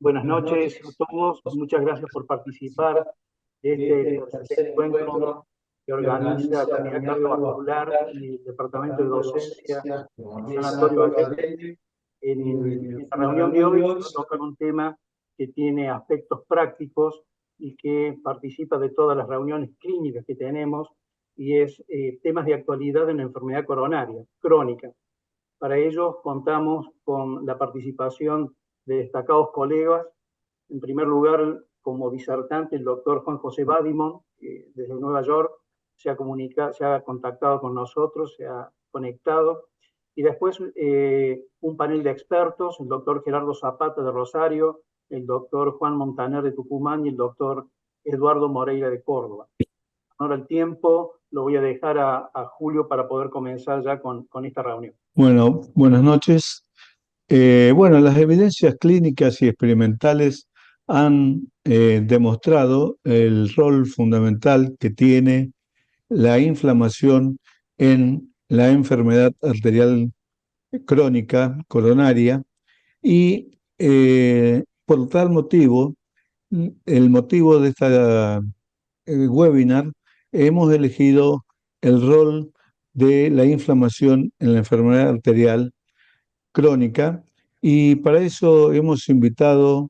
Buenas noches a todos. Muchas gracias por participar de este tercer encuentro que organiza Comunidad Cardiovascular y el Departamento de Docencia del Sanatorio Allende. En la reunión de hoy vamos a tocar un tema que tiene aspectos prácticos y que participa de todas las reuniones clínicas que tenemos, y es temas de actualidad en la enfermedad coronaria crónica. Para ello contamos con la participación de destacados colegas. En primer lugar, como disertante, el doctor Juan José Badimon, que desde Nueva York se ha contactado con nosotros, se ha conectado. Y después un panel de expertos, el doctor Gerardo Zapata de Rosario, el doctor Juan Montaner de Tucumán y el doctor Eduardo Moreira de Córdoba. Ahora el tiempo lo voy a dejar a Julio para poder comenzar ya con esta reunión. Bueno, buenas noches. Bueno, las evidencias clínicas y experimentales han demostrado el rol fundamental que tiene la inflamación en la enfermedad arterial crónica coronaria y por tal motivo, el motivo de esta webinar, hemos elegido el rol de la inflamación en la enfermedad arterial crónica, y para eso hemos invitado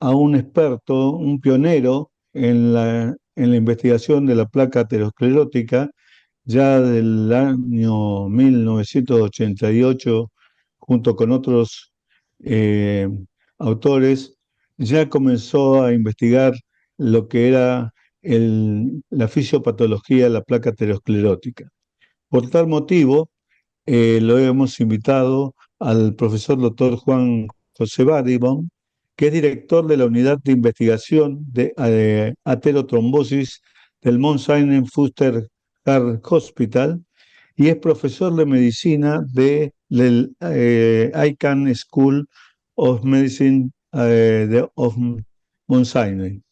a un experto, un pionero en la investigación de la placa aterosclerótica, ya del año 1988, junto con otros eh, autores, ya comenzó a investigar lo que era la fisiopatología de la placa aterosclerótica. Por tal motivo, lo hemos invitado al profesor doctor Juan José Badimon, que es director de la Unidad de Investigación de Aterotrombosis del Mount Sinai Fuster Heart Hospital, y es profesor de medicina del Icahn School of Medicine of Mount Sinai.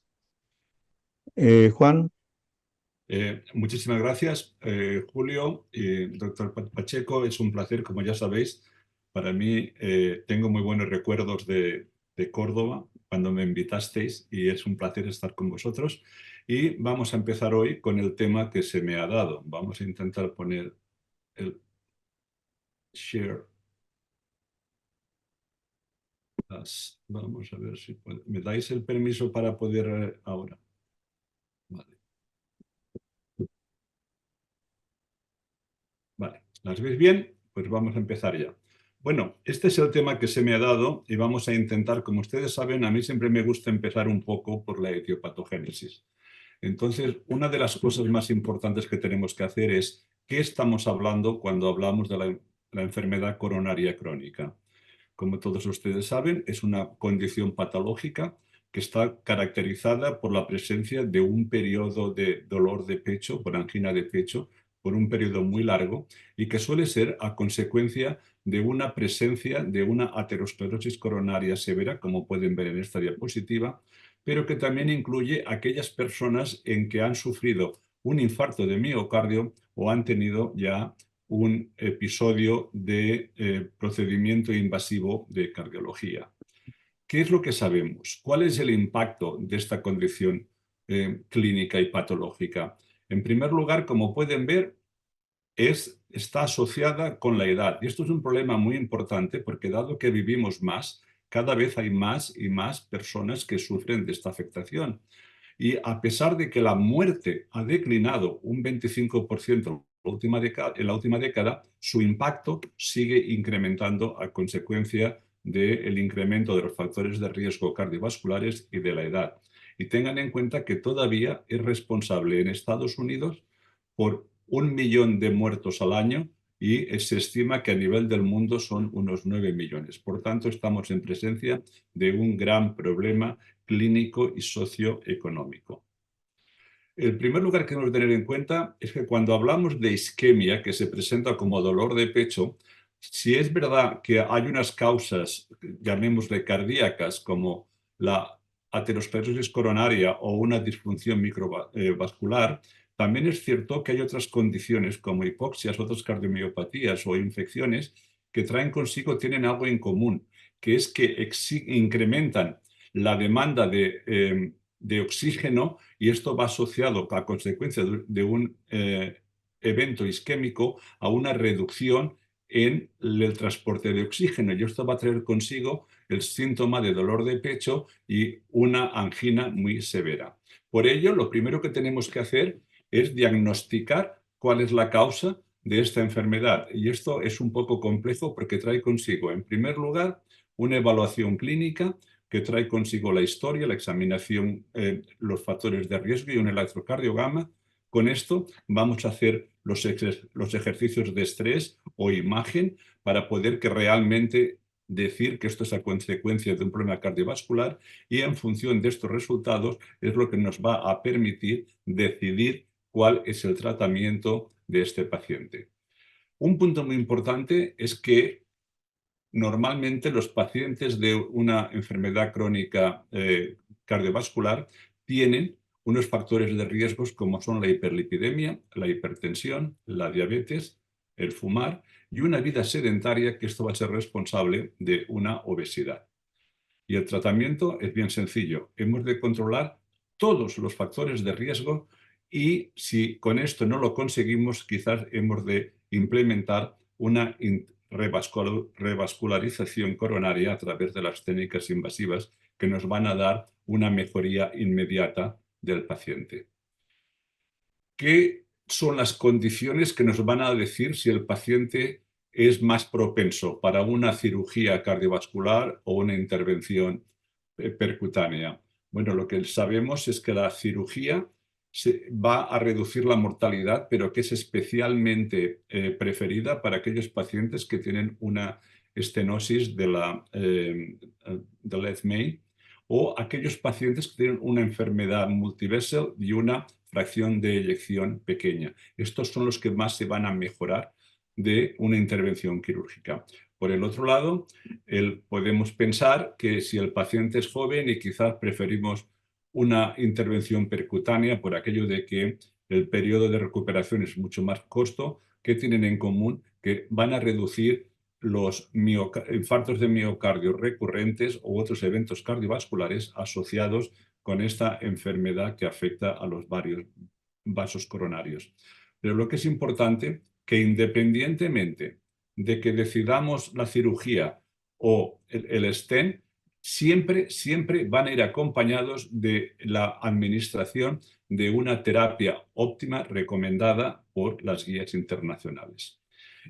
Juan. Muchísimas gracias, Julio y doctor Pacheco. Es un placer, como ya sabéis. Para mí, tengo muy buenos recuerdos de Córdoba cuando me invitasteis, y es un placer estar con vosotros. Y vamos a empezar hoy con el tema que se me ha dado. Vamos a intentar poner el share. Vamos a ver si me dais el permiso para poder ahora. Vale. Vale, ¿las veis bien? Pues vamos a empezar ya. Bueno, este es el tema que se me ha dado y vamos a intentar, como ustedes saben, a mí siempre me gusta empezar un poco por la etiopatogénesis. Entonces, una de las cosas más importantes que tenemos que hacer es qué estamos hablando cuando hablamos de la enfermedad coronaria crónica. Como todos ustedes saben, es una condición patológica que está caracterizada por la presencia de un periodo de dolor de pecho, por angina de pecho, por un periodo muy largo, y que suele ser a consecuencia de una presencia de una aterosclerosis coronaria severa, como pueden ver en esta diapositiva, pero que también incluye aquellas personas en que han sufrido un infarto de miocardio o han tenido ya un episodio de procedimiento invasivo de cardiología. ¿Qué es lo que sabemos? ¿Cuál es el impacto de esta condición clínica y patológica? En primer lugar, como pueden ver, está asociada con la edad. Y esto es un problema muy importante porque, dado que vivimos más, cada vez hay más y más personas que sufren de esta afectación. Y a pesar de que la muerte ha declinado un 25% en la última década, su impacto sigue incrementando a consecuencia del incremento de los factores de riesgo cardiovasculares y de la edad. Y tengan en cuenta que todavía es responsable en Estados Unidos por 1 millón de muertos al año, y se estima que a nivel del mundo son unos 9 millones. Por tanto, estamos en presencia de un gran problema clínico y socioeconómico. El primer lugar que debemos tener en cuenta es que cuando hablamos de isquemia, que se presenta como dolor de pecho, si es verdad que hay unas causas, llamémosle cardíacas, como la aterosclerosis coronaria o una disfunción microvascular, también es cierto que hay otras condiciones como hipoxias, otras cardiomiopatías o infecciones que traen consigo, tienen algo en común, que es que incrementan la demanda de oxígeno, y esto va asociado a consecuencia de un evento isquémico a una reducción en el transporte de oxígeno, y esto va a traer consigo el síntoma de dolor de pecho y una angina muy severa. Por ello, lo primero que tenemos que hacer es diagnosticar cuál es la causa de esta enfermedad, y esto es un poco complejo porque trae consigo, en primer lugar, una evaluación clínica que trae consigo la historia, la examinación, los factores de riesgo y un electrocardiograma. Con esto vamos a hacer los ejercicios de estrés o imagen para poder que realmente decir que esto es a consecuencia de un problema cardiovascular, y en función de estos resultados es lo que nos va a permitir decidir cuál es el tratamiento de este paciente. Un punto muy importante es que normalmente los pacientes de una enfermedad crónica cardiovascular tienen unos factores de riesgos como son la hiperlipidemia, la hipertensión, la diabetes, el fumar y una vida sedentaria, que esto va a ser responsable de una obesidad. Y el tratamiento es bien sencillo. Hemos de controlar todos los factores de riesgo, y si con esto no lo conseguimos, quizás hemos de implementar una revascularización coronaria a través de las técnicas invasivas que nos van a dar una mejoría inmediata del paciente. ¿Qué son las condiciones que nos van a decir si el paciente es más propenso para una cirugía cardiovascular o una intervención percutánea? Bueno, lo que sabemos es que la cirugía va a reducir la mortalidad, pero que es especialmente preferida para aquellos pacientes que tienen una estenosis del left main, o aquellos pacientes que tienen una enfermedad multivessel y una fracción de eyección pequeña. Estos son los que más se van a mejorar de una intervención quirúrgica. Por el otro lado, podemos pensar que si el paciente es joven y quizás preferimos una intervención percutánea por aquello de que el periodo de recuperación es mucho más corto, ¿qué tienen en común? Que van a reducir los infartos de miocardio recurrentes u otros eventos cardiovasculares asociados con esta enfermedad que afecta a los varios vasos coronarios. Pero lo que es importante, que independientemente de que decidamos la cirugía o el stent, siempre van a ir acompañados de la administración de una terapia óptima recomendada por las guías internacionales.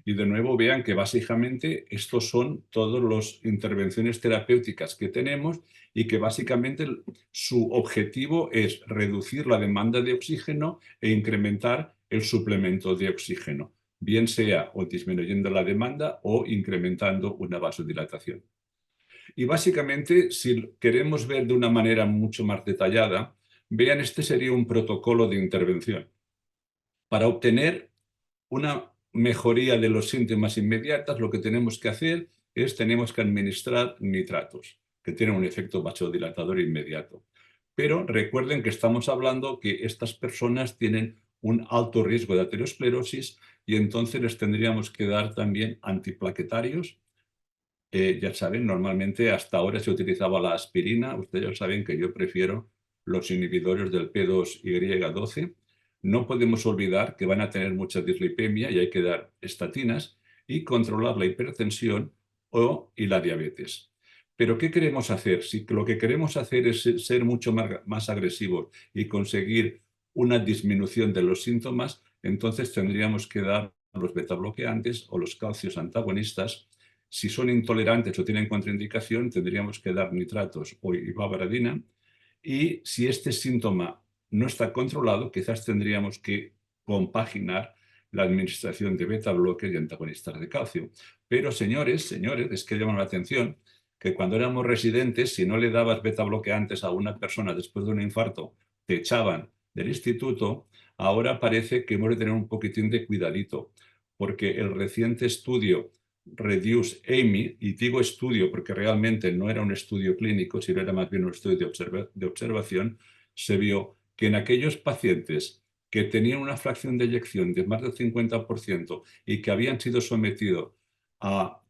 Y de nuevo vean que básicamente estos son todas las intervenciones terapéuticas que tenemos, y que básicamente su objetivo es reducir la demanda de oxígeno e incrementar el suplemento de oxígeno, bien sea o disminuyendo la demanda o incrementando una vasodilatación. Y básicamente, si queremos ver de una manera mucho más detallada, vean, este sería un protocolo de intervención. Para obtener una mejoría de los síntomas inmediatos, lo que tenemos que hacer es tenemos que administrar nitratos, que tienen un efecto vasodilatador inmediato. Pero recuerden que estamos hablando que estas personas tienen un alto riesgo de aterosclerosis, y entonces les tendríamos que dar también antiplaquetarios. Ya saben, normalmente hasta ahora se utilizaba la aspirina. Ustedes ya saben que yo prefiero los inhibidores del P2Y12. No podemos olvidar que van a tener mucha dislipemia y hay que dar estatinas y controlar la hipertensión y la diabetes. Pero ¿qué queremos hacer? Si lo que queremos hacer es ser mucho más agresivos y conseguir una disminución de los síntomas, entonces tendríamos que dar los betabloqueantes o los calcios antagonistas. Si son intolerantes o tienen contraindicación, tendríamos que dar nitratos o ivabradina. Y si este síntoma no está controlado, quizás tendríamos que compaginar la administración de beta-bloques y antagonistas de calcio. Pero señores, es que llaman la atención que cuando éramos residentes, si no le dabas beta-bloqueantes a una persona después de un infarto, te echaban del instituto. Ahora parece que hemos de tener un poquitín de cuidadito, porque el reciente estudio REDUCE-AMI, y digo estudio porque realmente no era un estudio clínico, sino era más bien un estudio de observación, se vio que en aquellos pacientes que tenían una fracción de eyección de más del 50% y que habían sido sometidos a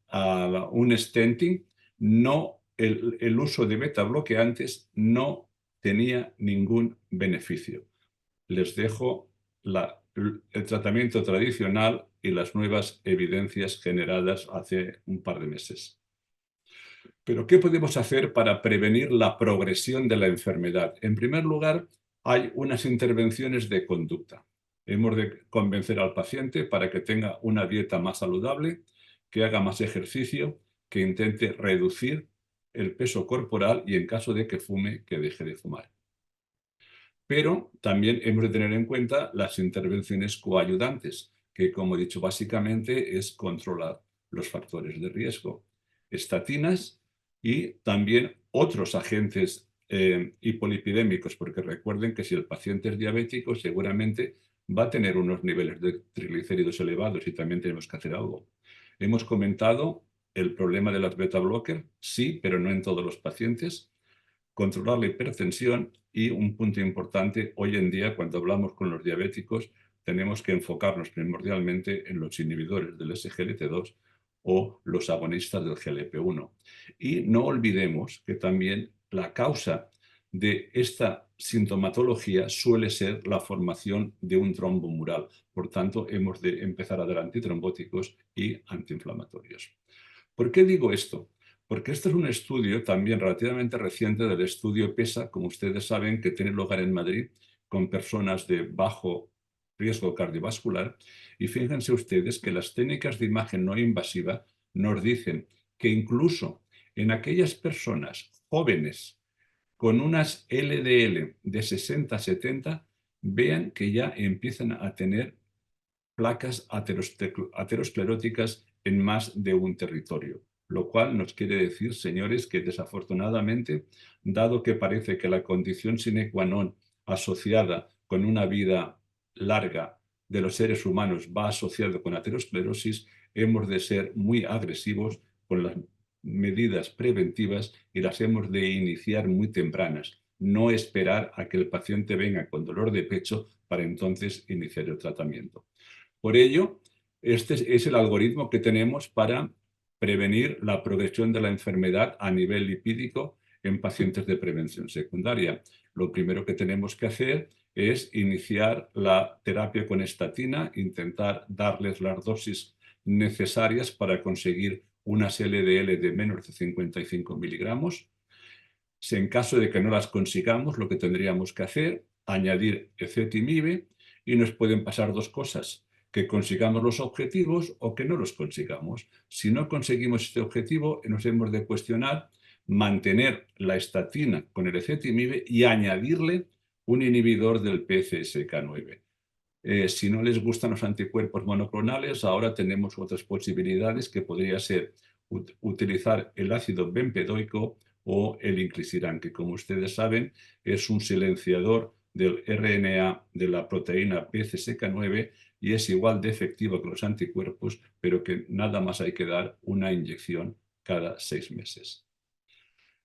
un stenting, no el uso de beta bloqueantes no tenía ningún beneficio. Les dejo el tratamiento tradicional y las nuevas evidencias generadas hace un par de meses. Pero, ¿qué podemos hacer para prevenir la progresión de la enfermedad? En primer lugar, hay unas intervenciones de conducta. Hemos de convencer al paciente para que tenga una dieta más saludable, que haga más ejercicio, que intente reducir el peso corporal y, en caso de que fume, que deje de fumar. Pero también hemos de tener en cuenta las intervenciones coayudantes, que, como he dicho, básicamente es controlar los factores de riesgo. Estatinas y también otros agentes hipolipidémicos, porque recuerden que si el paciente es diabético, seguramente va a tener unos niveles de triglicéridos elevados y también tenemos que hacer algo. Hemos comentado el problema de las beta blocker, sí, pero no en todos los pacientes. Controlar la hipertensión y, un punto importante, hoy en día cuando hablamos con los diabéticos tenemos que enfocarnos primordialmente en los inhibidores del SGLT2 o los agonistas del GLP-1. Y no olvidemos que también la causa de esta sintomatología suele ser la formación de un trombo mural. Por tanto, hemos de empezar a dar antitrombóticos y antiinflamatorios. ¿Por qué digo esto? Porque este es un estudio también relativamente reciente del estudio PESA, como ustedes saben, que tiene lugar en Madrid con personas de bajo riesgo cardiovascular. Y fíjense ustedes que las técnicas de imagen no invasiva nos dicen que incluso en aquellas personas jóvenes con unas LDL de 60-70, vean que ya empiezan a tener placas ateroscleróticas en más de un territorio. Lo cual nos quiere decir, señores, que desafortunadamente, dado que parece que la condición sine qua non asociada con una vida larga de los seres humanos va asociado con aterosclerosis, hemos de ser muy agresivos con las medidas preventivas y las hemos de iniciar muy tempranas. No esperar a que el paciente venga con dolor de pecho para entonces iniciar el tratamiento. Por ello, este es el algoritmo que tenemos para prevenir la progresión de la enfermedad a nivel lipídico en pacientes de prevención secundaria. Lo primero que tenemos que hacer es iniciar la terapia con estatina, intentar darles las dosis necesarias para conseguir unas LDL de menos de 55 miligramos. Si en caso de que no las consigamos, lo que tendríamos que hacer, añadir ezetimibe, y nos pueden pasar dos cosas: que consigamos los objetivos o que no los consigamos. Si no conseguimos este objetivo, nos hemos de cuestionar mantener la estatina con el ezetimibe y añadirle un inhibidor del PCSK9. Si no les gustan los anticuerpos monoclonales, ahora tenemos otras posibilidades, que podría ser utilizar el ácido bempedoico o el inclisiran, que, como ustedes saben, es un silenciador del RNA de la proteína PCSK9 y es igual de efectivo que los anticuerpos, pero que nada más hay que dar una inyección cada 6 meses.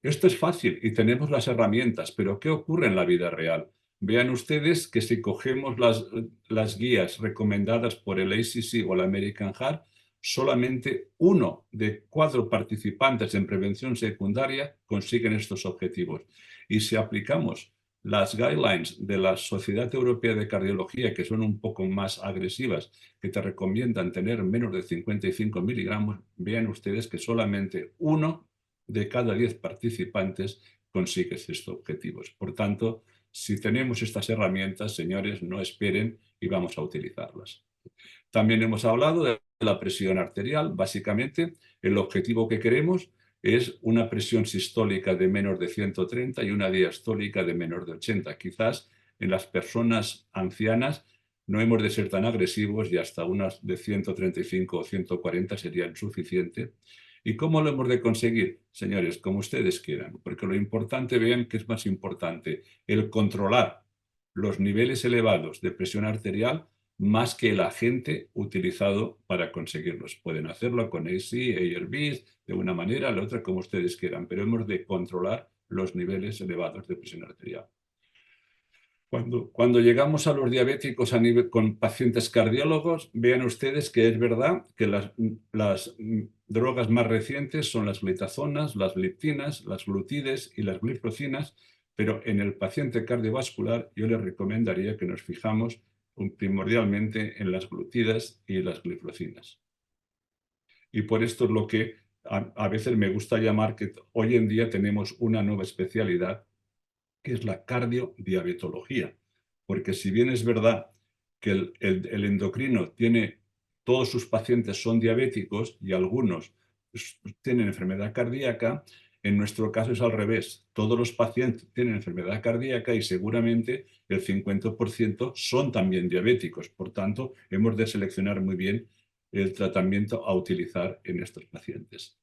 Esto es fácil y tenemos las herramientas, pero ¿qué ocurre en la vida real? Vean ustedes que si cogemos las guías recomendadas por el ACC o el American Heart, solamente 1 de 4 participantes en prevención secundaria consiguen estos objetivos. Y si aplicamos las guidelines de la Sociedad Europea de Cardiología, que son un poco más agresivas, que te recomiendan tener menos de 55 miligramos, vean ustedes que solamente 1 de cada 10 participantes consigue estos objetivos. Por tanto, si tenemos estas herramientas, señores, no esperen y vamos a utilizarlas. También hemos hablado de la presión arterial. Básicamente, el objetivo que queremos es una presión sistólica de menos de 130 y una diastólica de menos de 80. Quizás en las personas ancianas no hemos de ser tan agresivos y hasta unas de 135 o 140 serían suficientes. ¿Y cómo lo hemos de conseguir? Señores, como ustedes quieran, porque lo importante, vean que es más importante el controlar los niveles elevados de presión arterial más que el agente utilizado para conseguirlos. Pueden hacerlo con AC, ARBs, de una manera, la otra como ustedes quieran, pero hemos de controlar los niveles elevados de presión arterial. Cuando llegamos a los diabéticos con pacientes cardiólogos, vean ustedes que es verdad que las drogas más recientes son las glitazonas, las gliptinas, las glutides y las gliflocinas, pero en el paciente cardiovascular yo le recomendaría que nos fijamos primordialmente en las glutidas y las gliflocinas. Y por esto es lo que a veces me gusta llamar que hoy en día tenemos una nueva especialidad, que es la cardiodiabetología. Porque si bien es verdad que el endocrino tiene, todos sus pacientes son diabéticos y algunos tienen enfermedad cardíaca, en nuestro caso es al revés. Todos los pacientes tienen enfermedad cardíaca y seguramente el 50% son también diabéticos. Por tanto, hemos de seleccionar muy bien el tratamiento a utilizar en estos pacientes.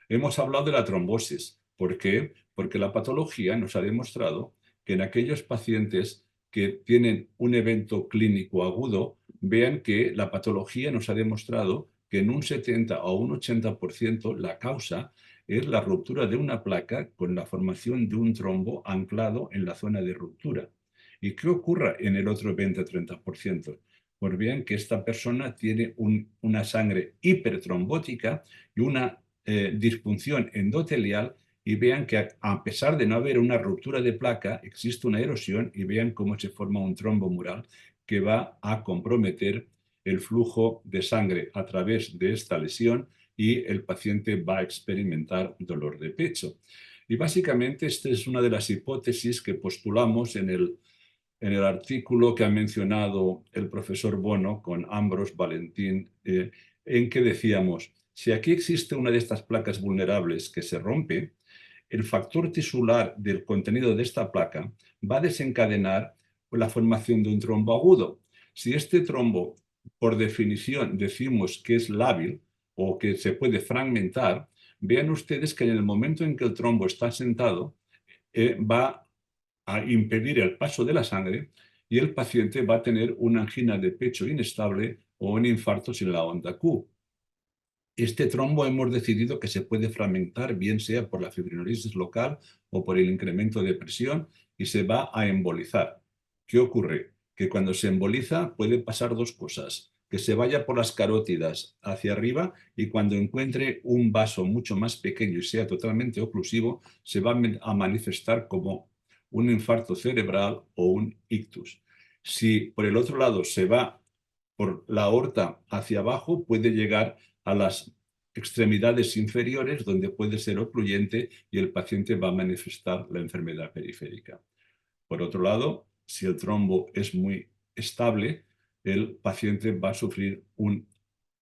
Hemos hablado de la trombosis. ¿Por qué? Porque la patología nos ha demostrado que en aquellos pacientes que tienen un evento clínico agudo, vean que la patología nos ha demostrado que en un 70 o un 80% la causa es la ruptura de una placa con la formación de un trombo anclado en la zona de ruptura. ¿Y qué ocurre en el otro 20-30%? Pues vean que esta persona tiene una sangre hipertrombótica y una disfunción endotelial, y vean que a pesar de no haber una ruptura de placa, existe una erosión y vean cómo se forma un trombo mural que va a comprometer el flujo de sangre a través de esta lesión y el paciente va a experimentar dolor de pecho. Y básicamente esta es una de las hipótesis que postulamos en el artículo que ha mencionado el profesor Bono con Ambros, Valentín, en que decíamos, si aquí existe una de estas placas vulnerables que se rompe, el factor tisular del contenido de esta placa va a desencadenar la formación de un trombo agudo. Si este trombo, por definición, decimos que es lábil o que se puede fragmentar, vean ustedes que en el momento en que el trombo está sentado, va a impedir el paso de la sangre y el paciente va a tener una angina de pecho inestable o un infarto sin la onda Q. Este trombo hemos decidido que se puede fragmentar, bien sea por la fibrinolisis local o por el incremento de presión, y se va a embolizar. ¿Qué ocurre? Que cuando se emboliza pueden pasar dos cosas: que se vaya por las carótidas hacia arriba y cuando encuentre un vaso mucho más pequeño y sea totalmente oclusivo, se va a manifestar como un infarto cerebral o un ictus. Si por el otro lado se va por la aorta hacia abajo, puede llegar a las extremidades inferiores, donde puede ser ocluyente y el paciente va a manifestar la enfermedad periférica. Por otro lado, si el trombo es muy estable, el paciente va a sufrir un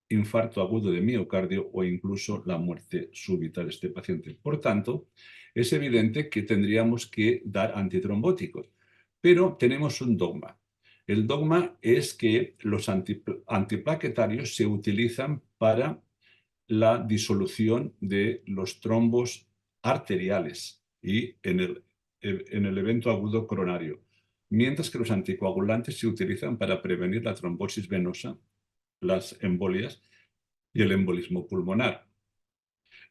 infarto agudo de miocardio o incluso la muerte súbita de este paciente. Por tanto, es evidente que tendríamos que dar antitrombóticos, pero tenemos un dogma. El dogma es que los antiplaquetarios se utilizan para la disolución de los trombos arteriales y en el evento agudo coronario, mientras que los anticoagulantes se utilizan para prevenir la trombosis venosa, las embolias y el embolismo pulmonar.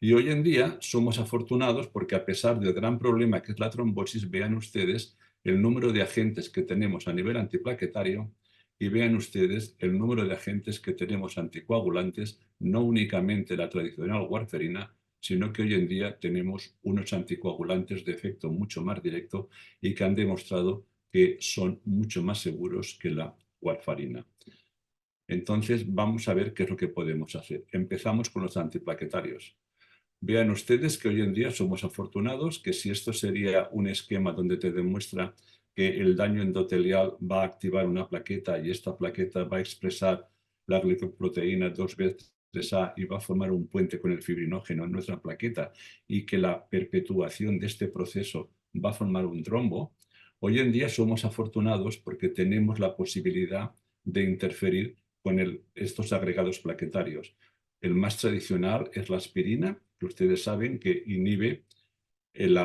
Y hoy en día somos afortunados porque, a pesar del gran problema que es la trombosis, vean ustedes el número de agentes que tenemos a nivel antiplaquetario y vean ustedes el número de agentes que tenemos anticoagulantes, no únicamente la tradicional warfarina, sino que hoy en día tenemos unos anticoagulantes de efecto mucho más directo y que han demostrado que son mucho más seguros que la warfarina. Entonces, vamos a ver qué es lo que podemos hacer. Empezamos con los antiplaquetarios. Vean ustedes que hoy en día somos afortunados, que si esto sería un esquema donde te demuestra que el daño endotelial va a activar una plaqueta y esta plaqueta va a expresar la glicoproteína 2B3A y va a formar un puente con el fibrinógeno en nuestra plaqueta y que la perpetuación de este proceso va a formar un trombo, hoy en día somos afortunados porque tenemos la posibilidad de interferir con estos agregados plaquetarios. El más tradicional es la aspirina, que ustedes saben que inhibe el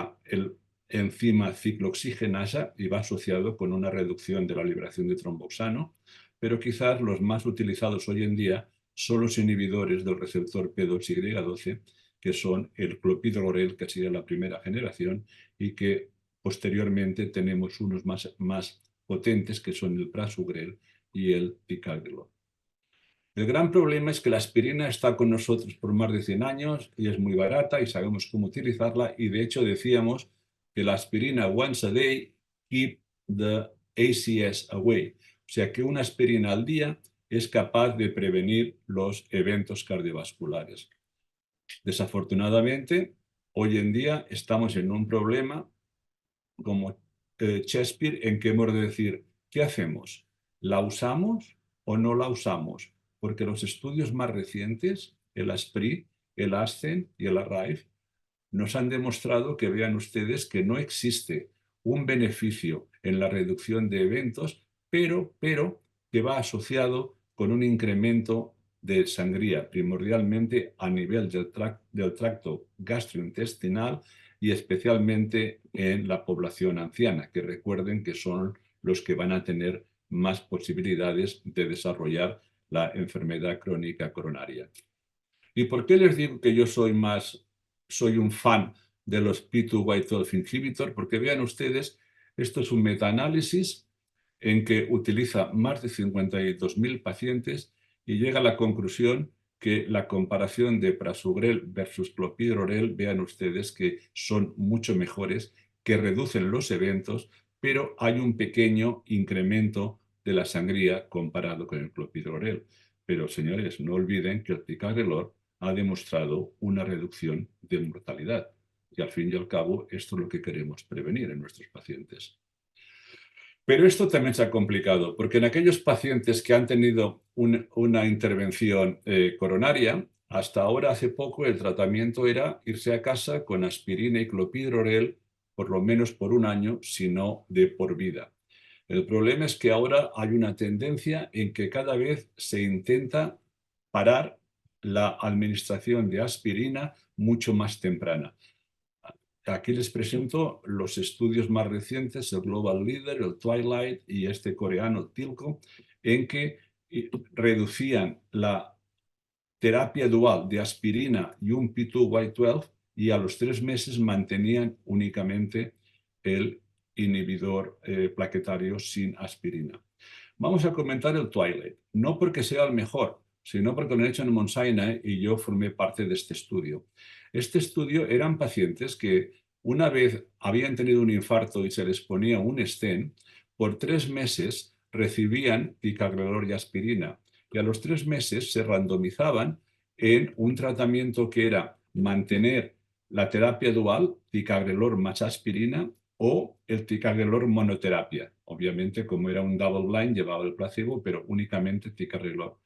enzima ciclooxigenasa y va asociado con una reducción de la liberación de tromboxano, pero quizás los más utilizados hoy en día son los inhibidores del receptor P2Y12, que son el clopidogrel, que sería la primera generación, y que posteriormente tenemos unos más potentes, que son el prasugrel y el ticagrelor. El gran problema es que la aspirina está con nosotros por más de 100 años y es muy barata y sabemos cómo utilizarla, y de hecho decíamos que la aspirina once a day keep the ACS away. O sea que una aspirina al día es capaz de prevenir los eventos cardiovasculares. Desafortunadamente, hoy en día estamos en un problema como Shakespeare, en que hemos de decir, ¿qué hacemos? ¿La usamos o no la usamos? Porque los estudios más recientes, el ASPRI, el ASCEN y el ARRIVE, nos han demostrado que, vean ustedes, que no existe un beneficio en la reducción de eventos, pero que va asociado con un incremento de sangría, primordialmente a nivel del tracto gastrointestinal y especialmente en la población anciana, que recuerden que son los que van a tener más posibilidades de desarrollar la enfermedad crónica coronaria. ¿Y por qué les digo que yo soy un fan de los P2Y12 inhibitor? Porque vean ustedes, esto es un metaanálisis en que utiliza más de 52.000 pacientes y llega a la conclusión que la comparación de prasugrel versus clopidogrel, vean ustedes que son mucho mejores, que reducen los eventos, pero hay un pequeño incremento de la sangría comparado con el clopidogrel. Pero, señores, no olviden que el ticagrelor ha demostrado una reducción de mortalidad. Y al fin y al cabo, esto es lo que queremos prevenir en nuestros pacientes. Pero esto también se ha complicado, porque en aquellos pacientes que han tenido una intervención coronaria, hasta ahora, hace poco, el tratamiento era irse a casa con aspirina y clopidogrel por lo menos por un año, si no de por vida. El problema es que ahora hay una tendencia en que cada vez se intenta parar la administración de aspirina mucho más temprana. Aquí les presento los estudios más recientes, el Global Leader, el Twilight y este coreano Tilco, en que reducían la terapia dual de aspirina y un P2Y12 y a los 3 meses mantenían únicamente el inhibidor plaquetario sin aspirina. Vamos a comentar el Twilight, no porque sea el mejor, sino porque lo han hecho en Mount Sinai y yo formé parte de este estudio. Este estudio eran pacientes que una vez habían tenido un infarto y se les ponía un stent, por 3 meses recibían ticagrelor y aspirina y a los 3 meses se randomizaban en un tratamiento que era mantener la terapia dual, ticagrelor más aspirina, o el ticagrelor monoterapia. Obviamente, como era un double blind, llevaba el placebo, pero únicamente ticagrelor.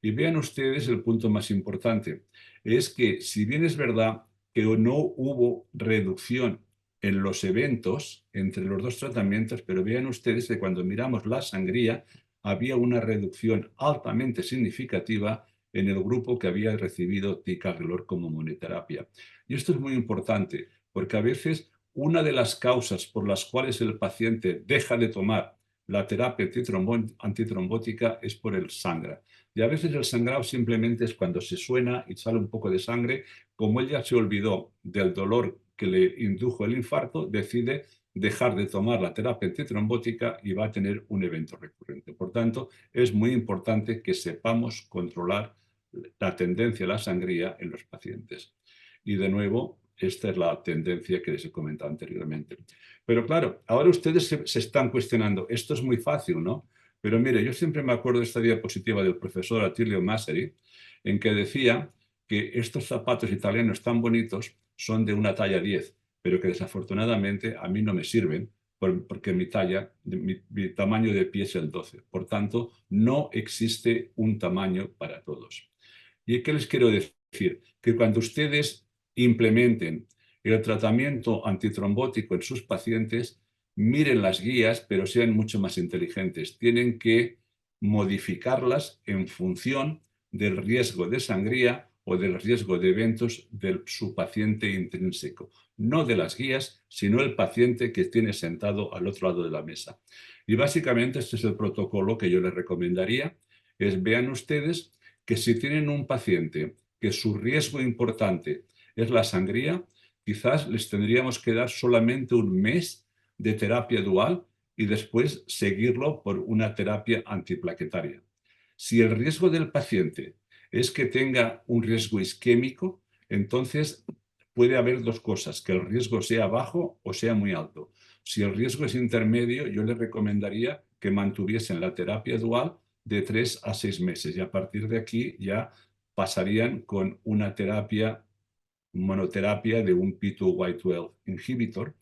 Y vean ustedes el punto más importante. Es que, si bien es verdad que no hubo reducción en los eventos entre los dos tratamientos, pero vean ustedes que cuando miramos la sangría, había una reducción altamente significativa en el grupo que había recibido ticagrelor como monoterapia. Y esto es muy importante, porque a veces una de las causas por las cuales el paciente deja de tomar la terapia antitrombótica es por el sangra. Y a veces el sangrado simplemente es cuando se suena y sale un poco de sangre. Como él ya se olvidó del dolor que le indujo el infarto, decide dejar de tomar la terapia antitrombótica y va a tener un evento recurrente. Por tanto, es muy importante que sepamos controlar la tendencia a la sangría en los pacientes. Y de nuevo, esta es la tendencia que les he comentado anteriormente. Pero claro, ahora ustedes se están cuestionando, esto es muy fácil, ¿no? Pero mire, yo siempre me acuerdo de esta diapositiva del profesor Attilio Masseri, en que decía que estos zapatos italianos tan bonitos son de una talla 10, pero que desafortunadamente a mí no me sirven porque mi tamaño de pie es el 12. Por tanto, no existe un tamaño para todos. ¿Y qué les quiero decir? Que cuando ustedes implementen el tratamiento antitrombótico en sus pacientes, miren las guías, pero sean mucho más inteligentes. Tienen que modificarlas en función del riesgo de sangría o del riesgo de eventos de su paciente intrínseco. No de las guías, sino el paciente que tiene sentado al otro lado de la mesa. Y básicamente este es el protocolo que yo les recomendaría. Vean ustedes que si tienen un paciente que su riesgo importante es la sangría, quizás les tendríamos que dar solamente un mes de terapia dual y después seguirlo por una terapia antiplaquetaria. Si el riesgo del paciente es que tenga un riesgo isquémico, entonces puede haber dos cosas, que el riesgo sea bajo o sea muy alto. Si el riesgo es intermedio, yo le recomendaría que mantuviesen la terapia dual de 3 a 6 meses y a partir de aquí ya pasarían con una monoterapia de un P2Y12 inhibitor.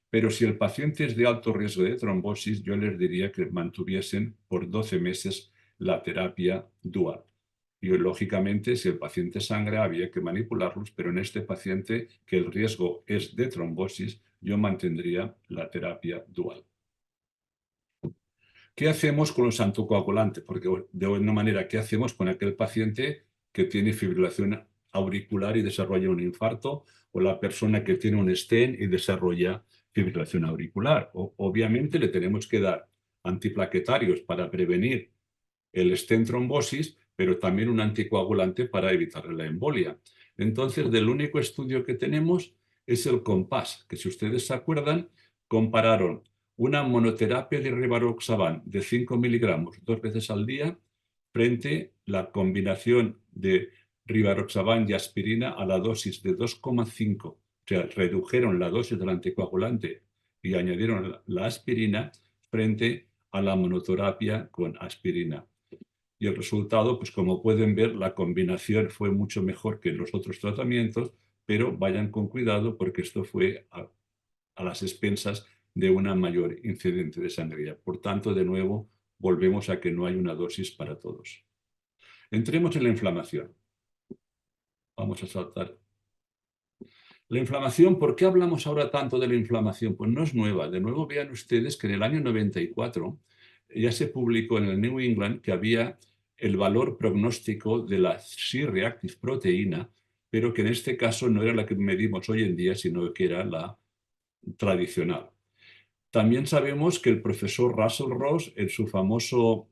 Pero si el paciente es de alto riesgo de trombosis, yo les diría que mantuviesen por 12 meses la terapia dual. Y lógicamente, si el paciente sangra, había que manipularlos, pero en este paciente que el riesgo es de trombosis, yo mantendría la terapia dual. ¿Qué hacemos con los anticoagulantes? Porque de alguna manera, ¿qué hacemos con aquel paciente que tiene fibrilación auricular y desarrolla un infarto? O la persona que tiene un stent y desarrolla fibrilación auricular. Obviamente le tenemos que dar antiplaquetarios para prevenir el stent trombosis, pero también un anticoagulante para evitar la embolia. Entonces, del único estudio que tenemos es el COMPASS, que si ustedes se acuerdan, compararon una monoterapia de rivaroxaban de 5 miligramos 2 veces al día frente a la combinación de rivaroxaban y aspirina a la dosis de 2,5. O sea, redujeron la dosis del anticoagulante y añadieron la aspirina frente a la monoterapia con aspirina. Y el resultado, pues como pueden ver, la combinación fue mucho mejor que en los otros tratamientos, pero vayan con cuidado porque esto fue a las expensas de una mayor incidente de sangría. Por tanto, de nuevo, volvemos a que no hay una dosis para todos. Entremos en la inflamación. Vamos a saltar. La inflamación, ¿por qué hablamos ahora tanto de la inflamación? Pues no es nueva. De nuevo, vean ustedes que en el año 94 ya se publicó en el New England que había el valor prognóstico de la C-reactive proteína, pero que en este caso no era la que medimos hoy en día, sino que era la tradicional. También sabemos que el profesor Russell Ross, en su famoso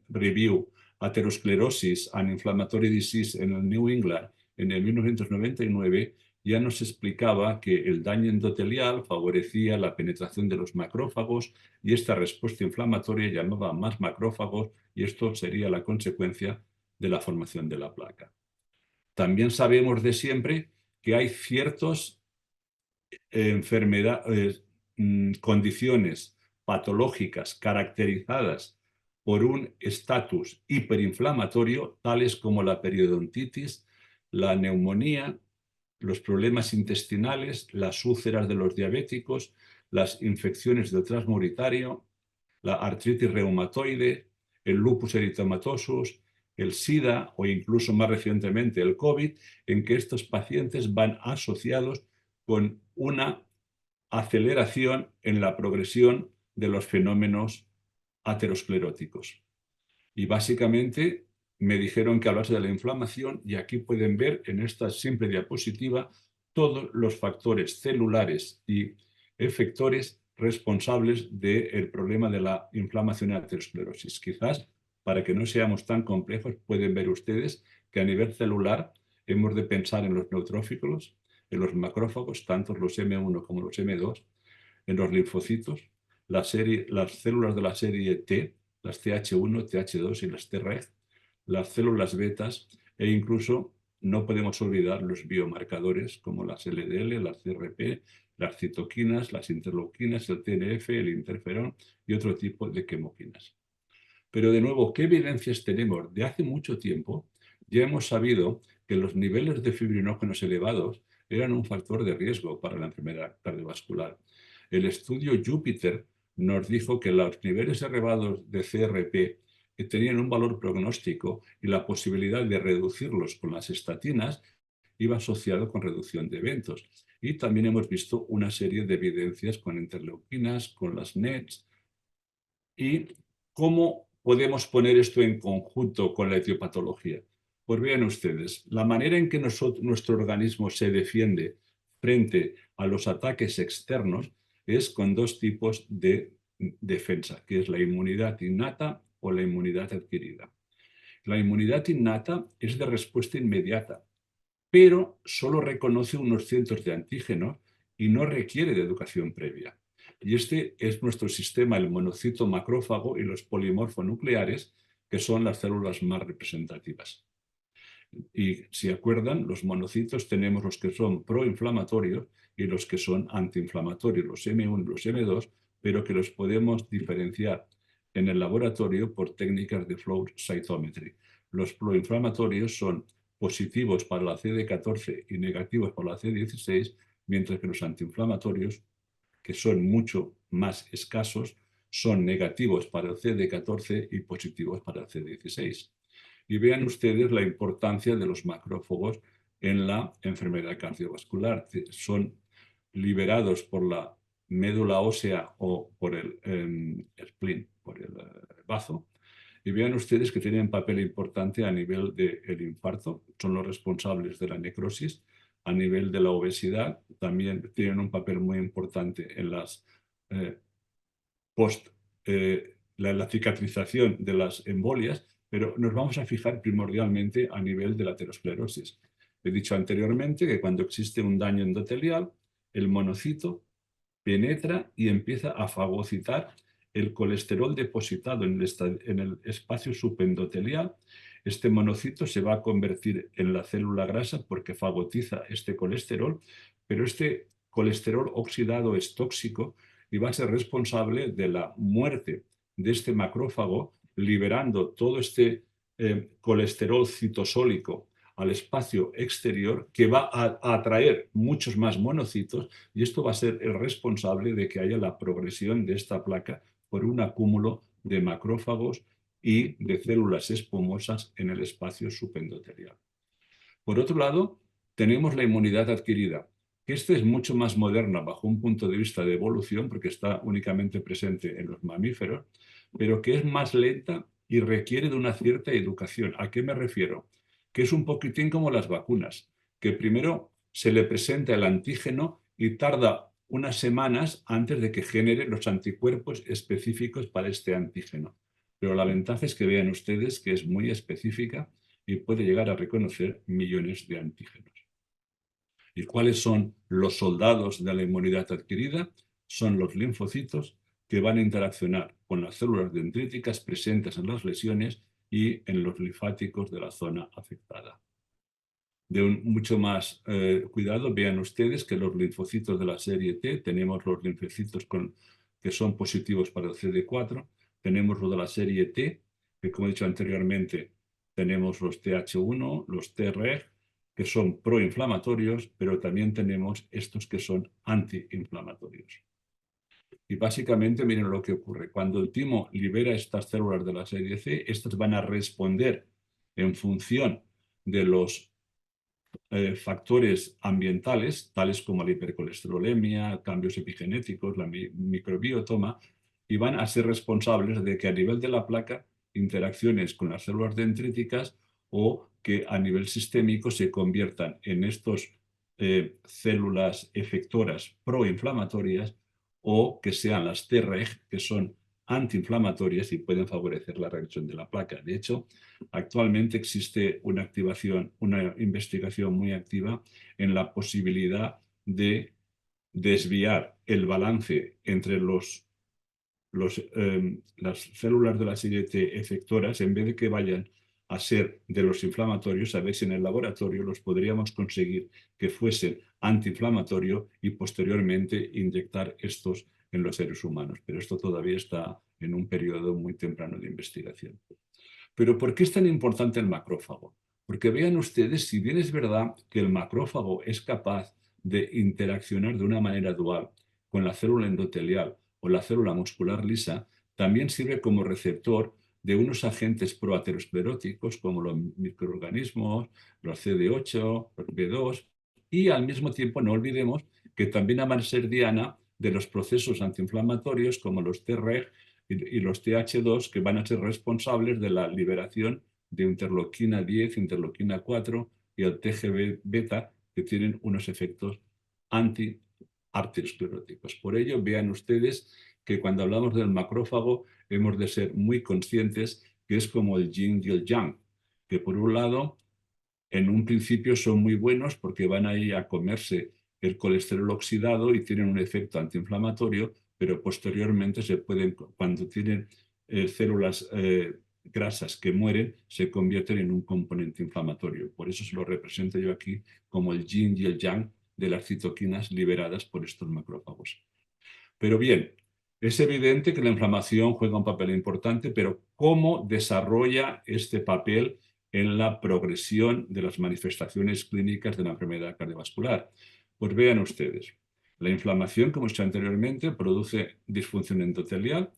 review Atherosclerosis and Inflammatory Disease en el New England en el 1999, ya nos explicaba que el daño endotelial favorecía la penetración de los macrófagos y esta respuesta inflamatoria llamaba a más macrófagos y esto sería la consecuencia de la formación de la placa. También sabemos de siempre que hay ciertas condiciones patológicas caracterizadas por un estatus hiperinflamatorio, tales como la periodontitis, la neumonía, los problemas intestinales, las úlceras de los diabéticos, las infecciones del trasmo urinario, la artritis reumatoide, el lupus eritematosus, el SIDA o incluso más recientemente el COVID, en que estos pacientes van asociados con una aceleración en la progresión de los fenómenos ateroscleróticos. Y básicamente me dijeron que hablase de la inflamación y aquí pueden ver en esta simple diapositiva todos los factores celulares y efectores responsables del problema de la inflamación y aterosclerosis. Quizás, para que no seamos tan complejos, pueden ver ustedes que a nivel celular hemos de pensar en los neutrófilos, en los macrófagos, tanto los M1 como los M2, en los linfocitos, las células de la serie T, las TH1, TH2 y las Treg, las células betas e incluso no podemos olvidar los biomarcadores como las LDL, las CRP, las citoquinas, las interleuquinas, el TNF, el interferón y otro tipo de quimoquinas. Pero de nuevo, ¿qué evidencias tenemos? De hace mucho tiempo ya hemos sabido que los niveles de fibrinógenos elevados eran un factor de riesgo para la enfermedad cardiovascular. El estudio Jupiter nos dijo que los niveles elevados de CRP tenían un valor prognóstico y la posibilidad de reducirlos con las estatinas iba asociado con reducción de eventos. Y también hemos visto una serie de evidencias con interleuquinas, con las NETs. ¿Y cómo podemos poner esto en conjunto con la etiopatología? Pues vean ustedes, la manera en que nuestro organismo se defiende frente a los ataques externos es con dos tipos de defensa, que es la inmunidad innata o la inmunidad adquirida. La inmunidad innata es de respuesta inmediata, pero solo reconoce unos cientos de antígenos y no requiere de educación previa. Y este es nuestro sistema, el monocito macrófago y los polimorfonucleares, que son las células más representativas. Y si acuerdan, los monocitos tenemos los que son proinflamatorios y los que son antiinflamatorios, los M1 y los M2, pero que los podemos diferenciar en el laboratorio por técnicas de flow cytometry. Los proinflamatorios son positivos para la CD14 y negativos para la CD16, mientras que los antiinflamatorios, que son mucho más escasos, son negativos para el CD14 y positivos para el CD16. Y vean ustedes la importancia de los macrófagos en la enfermedad cardiovascular. Son liberados por la médula ósea o por el spleen, por el bazo. Y vean ustedes que tienen papel importante a nivel del infarto, son los responsables de la necrosis, a nivel de la obesidad, también tienen un papel muy importante en las la cicatrización de las embolias, pero nos vamos a fijar primordialmente a nivel de la aterosclerosis. He dicho anteriormente que cuando existe un daño endotelial, el monocito penetra y empieza a fagocitar el colesterol depositado en el espacio subendotelial. Este monocito se va a convertir en la célula grasa porque fagotiza este colesterol, pero este colesterol oxidado es tóxico y va a ser responsable de la muerte de este macrófago, liberando todo este colesterol citosólico al espacio exterior, que va a atraer muchos más monocitos, y esto va a ser el responsable de que haya la progresión de esta placa por un acúmulo de macrófagos y de células espumosas en el espacio subendotelial. Por otro lado, tenemos la inmunidad adquirida, que esta es mucho más moderna bajo un punto de vista de evolución, porque está únicamente presente en los mamíferos, pero que es más lenta y requiere de una cierta educación. ¿A qué me refiero? Que es un poquitín como las vacunas, que primero se le presenta el antígeno y tarda unas semanas antes de que genere los anticuerpos específicos para este antígeno. Pero la ventaja es que vean ustedes que es muy específica y puede llegar a reconocer millones de antígenos. ¿Y cuáles son los soldados de la inmunidad adquirida? Son los linfocitos, que van a interaccionar con las células dendríticas presentes en las lesiones y en los linfáticos de la zona afectada. De mucho más cuidado, vean ustedes que los linfocitos de la serie T, tenemos los linfocitos que son positivos para el CD4, tenemos los de la serie T, que como he dicho anteriormente, tenemos los TH1, los Treg, que son proinflamatorios, pero también tenemos estos que son antiinflamatorios. Y básicamente miren lo que ocurre. Cuando el timo libera estas células de la serie C, estas van a responder en función de los factores ambientales, tales como la hipercolesterolemia, cambios epigenéticos, la microbiotoma, y van a ser responsables de que a nivel de la placa interacciones con las células dendríticas o que a nivel sistémico se conviertan en estas células efectoras proinflamatorias o que sean las Treg, que son antiinflamatorias y pueden favorecer la reacción de la placa. De hecho, actualmente existe una investigación muy activa en la posibilidad de desviar el balance entre las células de la serie T efectoras, en vez de que vayan a ser de los inflamatorios, a ver si en el laboratorio los podríamos conseguir que fuesen antiinflamatorios y posteriormente inyectar estos en los seres humanos. Pero esto todavía está en un periodo muy temprano de investigación. Pero ¿por qué es tan importante el macrófago? Porque vean ustedes, si bien es verdad que el macrófago es capaz de interaccionar de una manera dual con la célula endotelial o la célula muscular lisa, también sirve como receptor de unos agentes proateroscleróticos como los microorganismos, los CD8, los B2, y al mismo tiempo no olvidemos que también van a ser diana de los procesos antiinflamatorios como los Treg y los TH2, que van a ser responsables de la liberación de interleuquina 10, interleuquina 4 y el TGB-beta, que tienen unos efectos anti-arterioscleróticos. Por ello, vean ustedes que cuando hablamos del macrófago hemos de ser muy conscientes que es como el yin y el yang, que por un lado, en un principio son muy buenos porque van a ir a comerse el colesterol oxidado y tienen un efecto antiinflamatorio, pero posteriormente se pueden, cuando tienen células grasas que mueren se convierten en un componente inflamatorio. Por eso se lo represento yo aquí como el yin y el yang de las citoquinas liberadas por estos macrófagos. Pero bien, es evidente que la inflamación juega un papel importante, pero ¿cómo desarrolla este papel en la progresión de las manifestaciones clínicas de la enfermedad cardiovascular? Pues vean ustedes, la inflamación, como he dicho anteriormente, produce disfunción endotelial,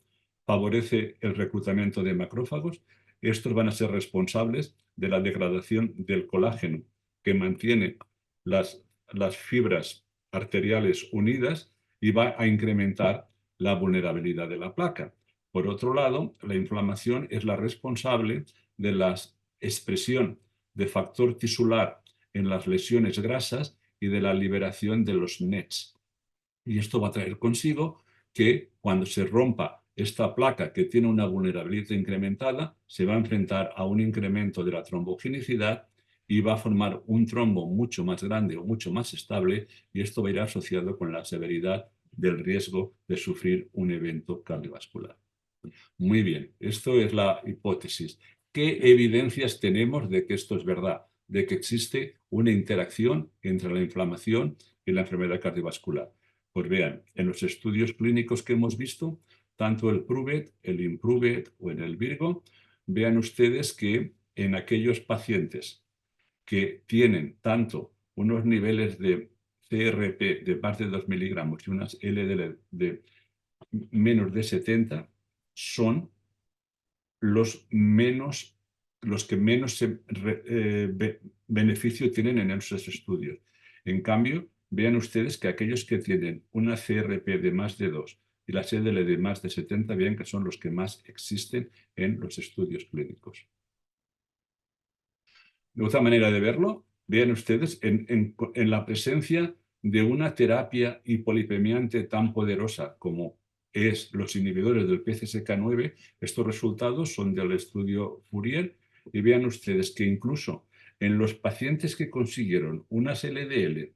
favorece el reclutamiento de macrófagos. Estos van a ser responsables de la degradación del colágeno, que mantiene las fibras arteriales unidas y va a incrementar la vulnerabilidad de la placa. Por otro lado, la inflamación es la responsable de la expresión de factor tisular en las lesiones grasas y de la liberación de los NETs. Y esto va a traer consigo que cuando se rompa esta placa que tiene una vulnerabilidad incrementada, se va a enfrentar a un incremento de la trombogenicidad y va a formar un trombo mucho más grande o mucho más estable, y esto va a ir asociado con la severidad del riesgo de sufrir un evento cardiovascular. Muy bien, esto es la hipótesis. ¿Qué evidencias tenemos de que esto es verdad? De que existe una interacción entre la inflamación y la enfermedad cardiovascular. Pues vean, en los estudios clínicos que hemos visto, tanto el PROVET, el IMPROVET o en el Virgo, vean ustedes que en aquellos pacientes que tienen tanto unos niveles de CRP de más de 2 miligramos y unas LDL de menos de 70, son los que menos beneficio tienen en esos estudios. En cambio, vean ustedes que aquellos que tienen una CRP de más de 2 y la LDL de más de 70, vean que son los que más existen en los estudios clínicos. De otra manera de verlo, vean ustedes en la presencia de una terapia hipolipemiante tan poderosa como es los inhibidores del PCSK9, estos resultados son del estudio Fourier, y vean ustedes que incluso en los pacientes que consiguieron unas LDL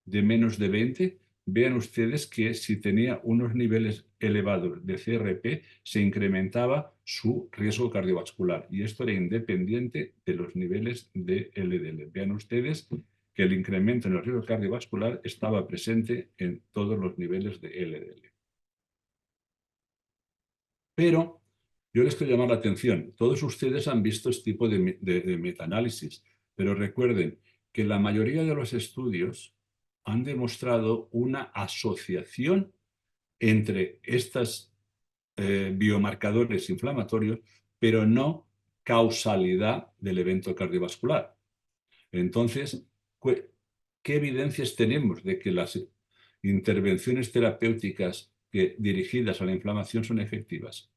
de menos de 20, vean ustedes que si tenía unos niveles elevados de CRP, se incrementaba su riesgo cardiovascular. Y esto era independiente de los niveles de LDL. Vean ustedes que el incremento en el riesgo cardiovascular estaba presente en todos los niveles de LDL. Pero yo les quiero llamar la atención. Todos ustedes han visto este tipo de metaanálisis, pero recuerden que la mayoría de los estudios han demostrado una asociación entre estos biomarcadores inflamatorios, pero no causalidad del evento cardiovascular. Entonces, ¿qué evidencias tenemos de que las intervenciones terapéuticas dirigidas a la inflamación son efectivas?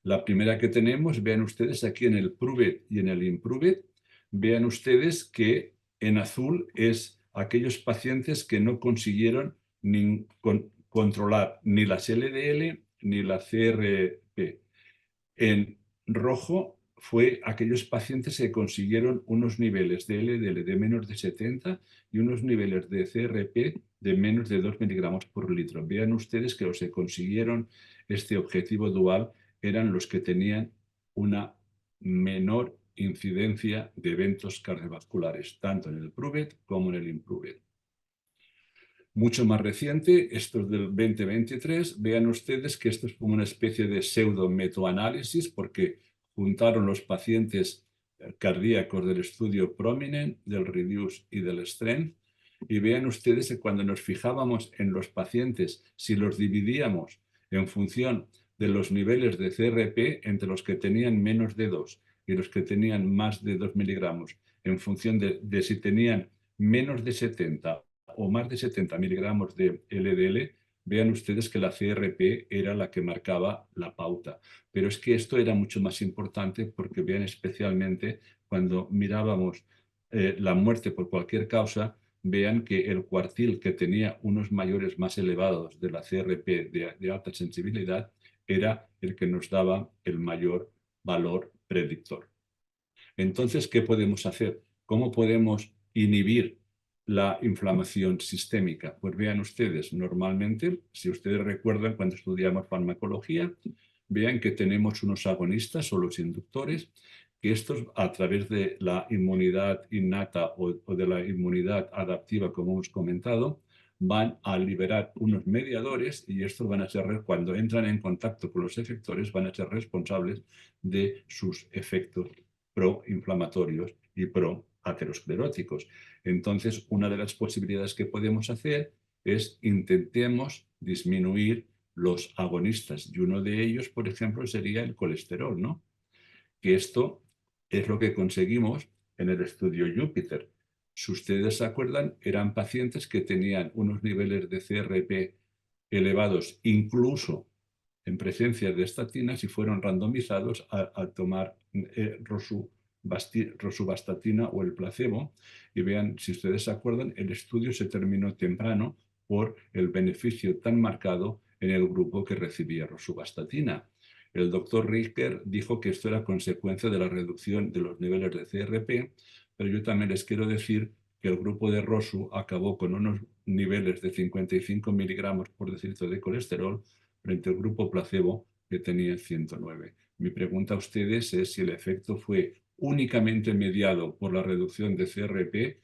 La primera que tenemos, vean ustedes aquí en el PROVET y en el IMPROVET, vean ustedes que en azul es aquellos pacientes que no consiguieron controlar ni las LDL ni la CRP. En rojo fue aquellos pacientes que consiguieron unos niveles de LDL de menos de 70 y unos niveles de CRP de menos de 2 miligramos por litro. Vean ustedes que los que consiguieron este objetivo dual eran los que tenían una menor incidencia de eventos cardiovasculares, tanto en el PROVET como en el IMPROVET. Mucho más reciente, esto es del 2023, vean ustedes que esto es como una especie de pseudo-metoanálisis porque juntaron los pacientes cardíacos del estudio Prominent, del Reduce y del Strength, y vean ustedes que cuando nos fijábamos en los pacientes, si los dividíamos en función de los niveles de CRP entre los que tenían menos de 2 y los que tenían más de 2 miligramos, en función de si tenían menos de 70 o más de 70 miligramos de LDL, vean ustedes que la CRP era la que marcaba la pauta. Pero es que esto era mucho más importante porque vean especialmente cuando mirábamos la muerte por cualquier causa, vean que el cuartil que tenía unos mayores más elevados de la CRP de alta sensibilidad era el que nos daba el mayor valor predictor. Entonces, ¿qué podemos hacer? ¿Cómo podemos inhibir la inflamación sistémica? Pues vean ustedes, normalmente, si ustedes recuerdan cuando estudiamos farmacología, vean que tenemos unos agonistas o los inductores, que estos a través de la inmunidad innata o de la inmunidad adaptiva, como hemos comentado, van a liberar unos mediadores y estos van a ser, cuando entran en contacto con los efectores, van a ser responsables de sus efectos proinflamatorios y proateroscleróticos. Entonces, una de las posibilidades que podemos hacer es intentemos disminuir los agonistas y uno de ellos, por ejemplo, sería el colesterol, ¿no? Que esto es lo que conseguimos en el estudio Júpiter. Si ustedes se acuerdan, eran pacientes que tenían unos niveles de CRP elevados, incluso en presencia de estatinas, y fueron randomizados a tomar rosuvastatina o el placebo. Y vean, si ustedes se acuerdan, el estudio se terminó temprano por el beneficio tan marcado en el grupo que recibía rosuvastatina. El doctor Richter dijo que esto era consecuencia de la reducción de los niveles de CRP, pero yo también les quiero decir que el grupo de Rosu acabó con unos niveles de 55 miligramos por decilitro de colesterol frente al grupo placebo que tenía 109. Mi pregunta a ustedes es si el efecto fue únicamente mediado por la reducción de CRP,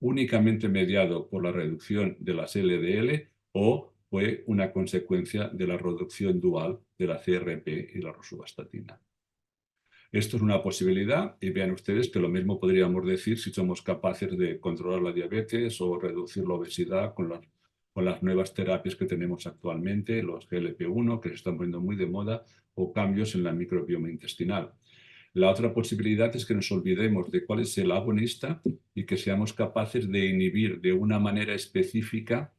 únicamente mediado por la reducción de las LDL o fue una consecuencia de la reducción dual de la CRP y la rosuvastatina. Esto es una posibilidad y vean ustedes que lo mismo podríamos decir si somos capaces de controlar la diabetes o reducir la obesidad con las nuevas terapias que tenemos actualmente, los GLP-1 que se están poniendo muy de moda o cambios en la microbioma intestinal. La otra posibilidad es que nos olvidemos de cuál es el agonista y que seamos capaces de inhibir de una manera específica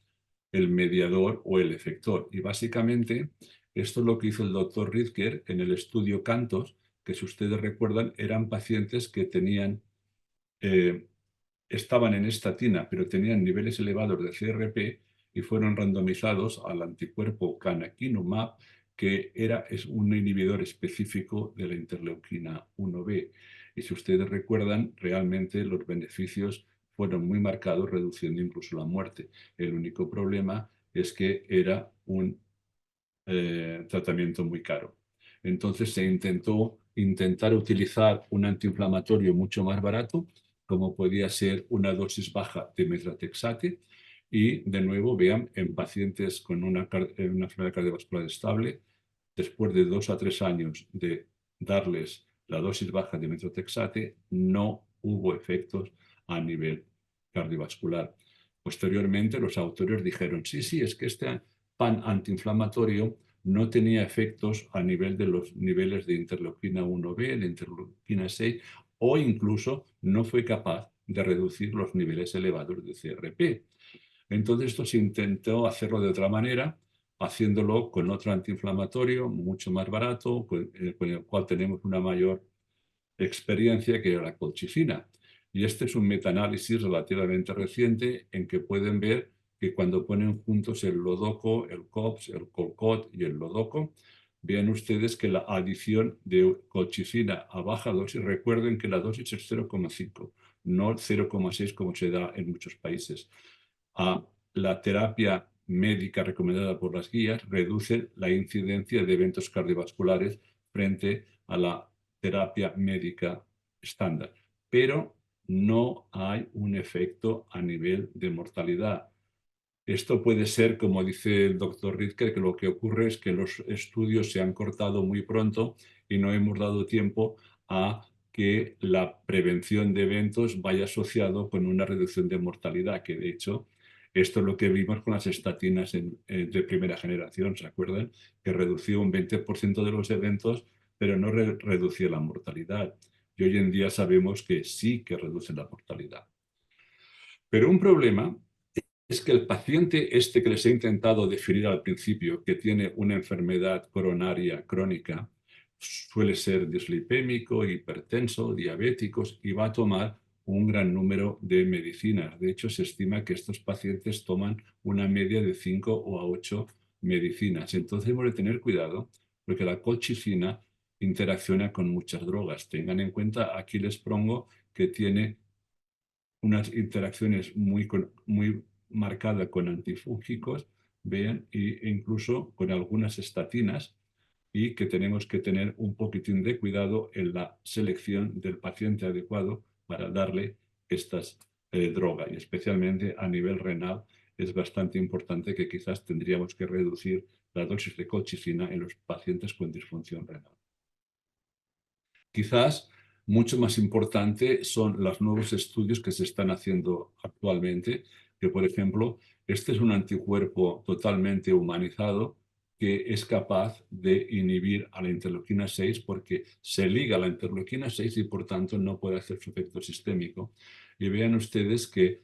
el mediador o el efector. Y básicamente esto es lo que hizo el doctor Ridker en el estudio Cantos, que si ustedes recuerdan eran pacientes que estaban en estatina pero tenían niveles elevados de CRP y fueron randomizados al anticuerpo canakinumab, que es un inhibidor específico de la interleuquina 1B. Y si ustedes recuerdan, realmente los beneficios fueron muy marcados, reduciendo incluso la muerte. El único problema es que era un tratamiento muy caro. Entonces se intentar utilizar un antiinflamatorio mucho más barato, como podía ser una dosis baja de methotrexate, y de nuevo vean en pacientes con una enfermedad cardiovascular estable, después de 2 a 3 años de darles la dosis baja de methotrexate, no hubo efectos a nivel cardiovascular. Posteriormente, los autores dijeron, sí, es que este pan antiinflamatorio no tenía efectos a nivel de los niveles de interleuquina 1B, de interleuquina 6, o incluso no fue capaz de reducir los niveles elevados de CRP. Entonces esto se intentó hacerlo de otra manera, haciéndolo con otro antiinflamatorio mucho más barato, con el cual tenemos una mayor experiencia, que era la colchicina. Y este es un metaanálisis relativamente reciente en que pueden ver que cuando ponen juntos el lodoco, el COPS, el colcot y el lodoco, vean ustedes que la adición de colchicina a baja dosis, recuerden que la dosis es 0,5, no 0,6 como se da en muchos países. La terapia médica recomendada por las guías reduce la incidencia de eventos cardiovasculares frente a la terapia médica estándar, pero no hay un efecto a nivel de mortalidad. Esto puede ser, como dice el doctor Ridker, que lo que ocurre es que los estudios se han cortado muy pronto y no hemos dado tiempo a que la prevención de eventos vaya asociado con una reducción de mortalidad, que de hecho esto es lo que vimos con las estatinas de primera generación, ¿se acuerdan? Que redució un 20% de los eventos, pero no reducía la mortalidad. Y hoy en día sabemos que sí que reduce la mortalidad. Pero un problema es que el paciente este que les he intentado definir al principio, que tiene una enfermedad coronaria crónica, suele ser dislipémico, hipertenso, diabéticos y va a tomar un gran número de medicinas. De hecho, se estima que estos pacientes toman una media de 5 o 8 medicinas. Entonces, hemos de tener cuidado porque la colchicina interacciona con muchas drogas. Tengan en cuenta, aquí les pongo que tiene unas interacciones muy marcadas con antifúngicos, vean, e incluso con algunas estatinas, y que tenemos que tener un poquitín de cuidado en la selección del paciente adecuado para darle estas drogas, y especialmente a nivel renal es bastante importante que quizás tendríamos que reducir la dosis de colchicina en los pacientes con disfunción renal. Quizás mucho más importante son los nuevos estudios que se están haciendo actualmente, que por ejemplo, este es un anticuerpo totalmente humanizado que es capaz de inhibir a la interleuquina 6 porque se liga a la interleuquina 6 y por tanto no puede hacer su efecto sistémico. Y vean ustedes que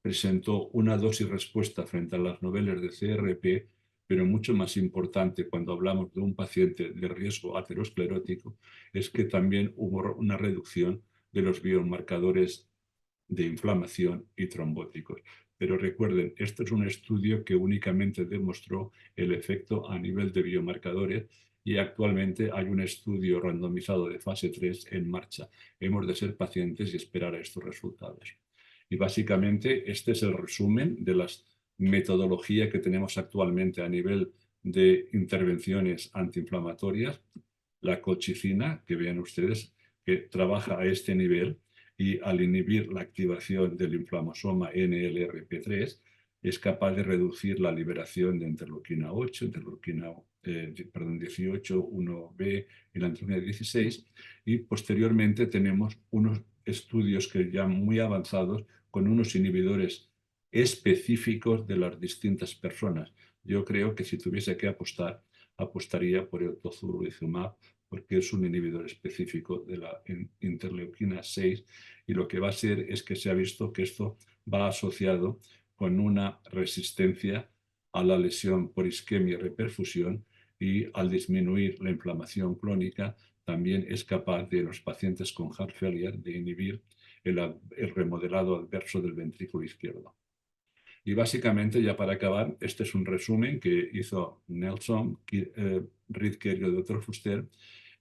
presentó una dosis respuesta frente a las novelas de CRP, pero mucho más importante cuando hablamos de un paciente de riesgo aterosclerótico es que también hubo una reducción de los biomarcadores de inflamación y trombóticos. Pero recuerden, esto es un estudio que únicamente demostró el efecto a nivel de biomarcadores y actualmente hay un estudio randomizado de fase 3 en marcha. Hemos de ser pacientes y esperar a estos resultados. Y básicamente este es el resumen de la metodología que tenemos actualmente a nivel de intervenciones antiinflamatorias. La colchicina, que vean ustedes, que trabaja a este nivel y al inhibir la activación del inflamosoma NLRP3 es capaz de reducir la liberación de interleuquina 8, interleuquina 18, 1B y la interleuquina 16, y posteriormente tenemos unos estudios que ya muy avanzados con unos inhibidores específicos de las distintas personas. Yo creo que si tuviese que apostar, apostaría por el tocilizumab porque es un inhibidor específico de la interleuquina 6 y lo que va a ser es que se ha visto que esto va asociado con una resistencia a la lesión por isquemia y reperfusión y al disminuir la inflamación crónica también es capaz de los pacientes con heart failure de inhibir el remodelado adverso del ventrículo izquierdo. Y básicamente, ya para acabar, este es un resumen que hizo Nelson, Ridker y el Dr. Fuster,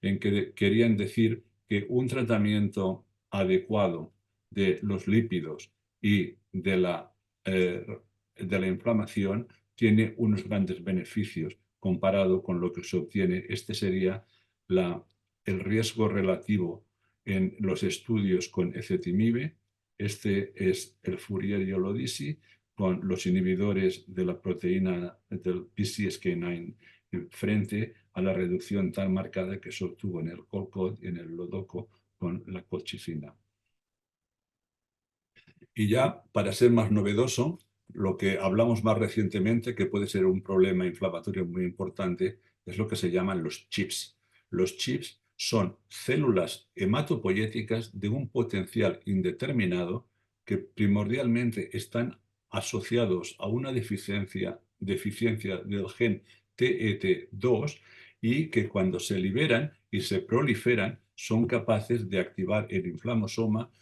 en que querían decir que un tratamiento adecuado de los lípidos y de la inflamación tiene unos grandes beneficios comparado con lo que se obtiene. Este sería el riesgo relativo en los estudios con ezetimibe. Este es el Fourier y el Odyssey con los inhibidores de la proteína del PCSK9 frente a la reducción tan marcada que se obtuvo en el Colcod y en el Lodoco con la colchicina. Y ya, para ser más novedoso, lo que hablamos más recientemente, que puede ser un problema inflamatorio muy importante, es lo que se llaman los CHIPs. Los CHIPs son células hematopoyéticas de un potencial indeterminado que primordialmente están asociados a una deficiencia del gen TET2 y que cuando se liberan y se proliferan son capaces de activar el inflamosoma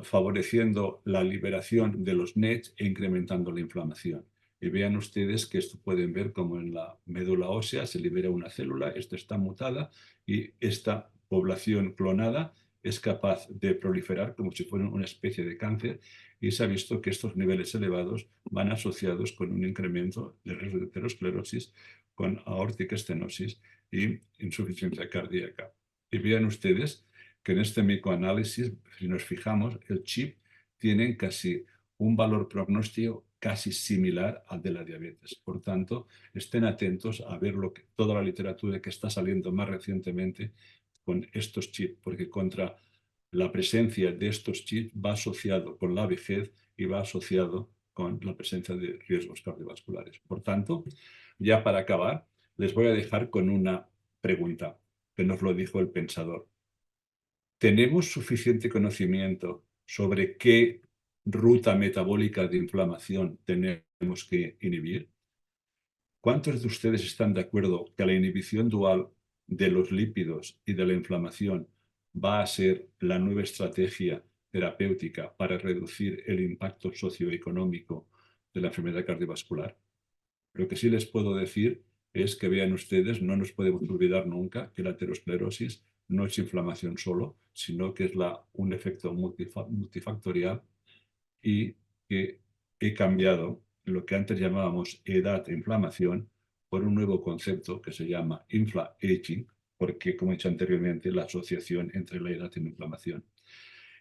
favoreciendo la liberación de los NETs e incrementando la inflamación. Y vean ustedes que esto pueden ver como en la médula ósea se libera una célula, esta está mutada y esta población clonada es capaz de proliferar como si fuera una especie de cáncer y se ha visto que estos niveles elevados van asociados con un incremento de riesgo de aterosclerosis, con aórtica estenosis y insuficiencia cardíaca. Y vean ustedes que en este micoanálisis, si nos fijamos, el CHIP tiene casi un valor prognóstico casi similar al de la diabetes. Por tanto, estén atentos a ver toda la literatura que está saliendo más recientemente con estos chips, porque contra la presencia de estos chips va asociado con la vejez y va asociado con la presencia de riesgos cardiovasculares. Por tanto, ya para acabar, les voy a dejar con una pregunta que nos lo dijo el pensador. ¿Tenemos suficiente conocimiento sobre qué ruta metabólica de inflamación tenemos que inhibir? ¿Cuántos de ustedes están de acuerdo que la inhibición dual de los lípidos y de la inflamación va a ser la nueva estrategia terapéutica para reducir el impacto socioeconómico de la enfermedad cardiovascular? Lo que sí les puedo decir es que vean ustedes, no nos podemos olvidar nunca que la aterosclerosis no es inflamación solo, sino que es un efecto multifactorial y que he cambiado lo que antes llamábamos edad e inflamación por un nuevo concepto que se llama infla-aging, porque, como he dicho anteriormente, la asociación entre la edad y la inflamación.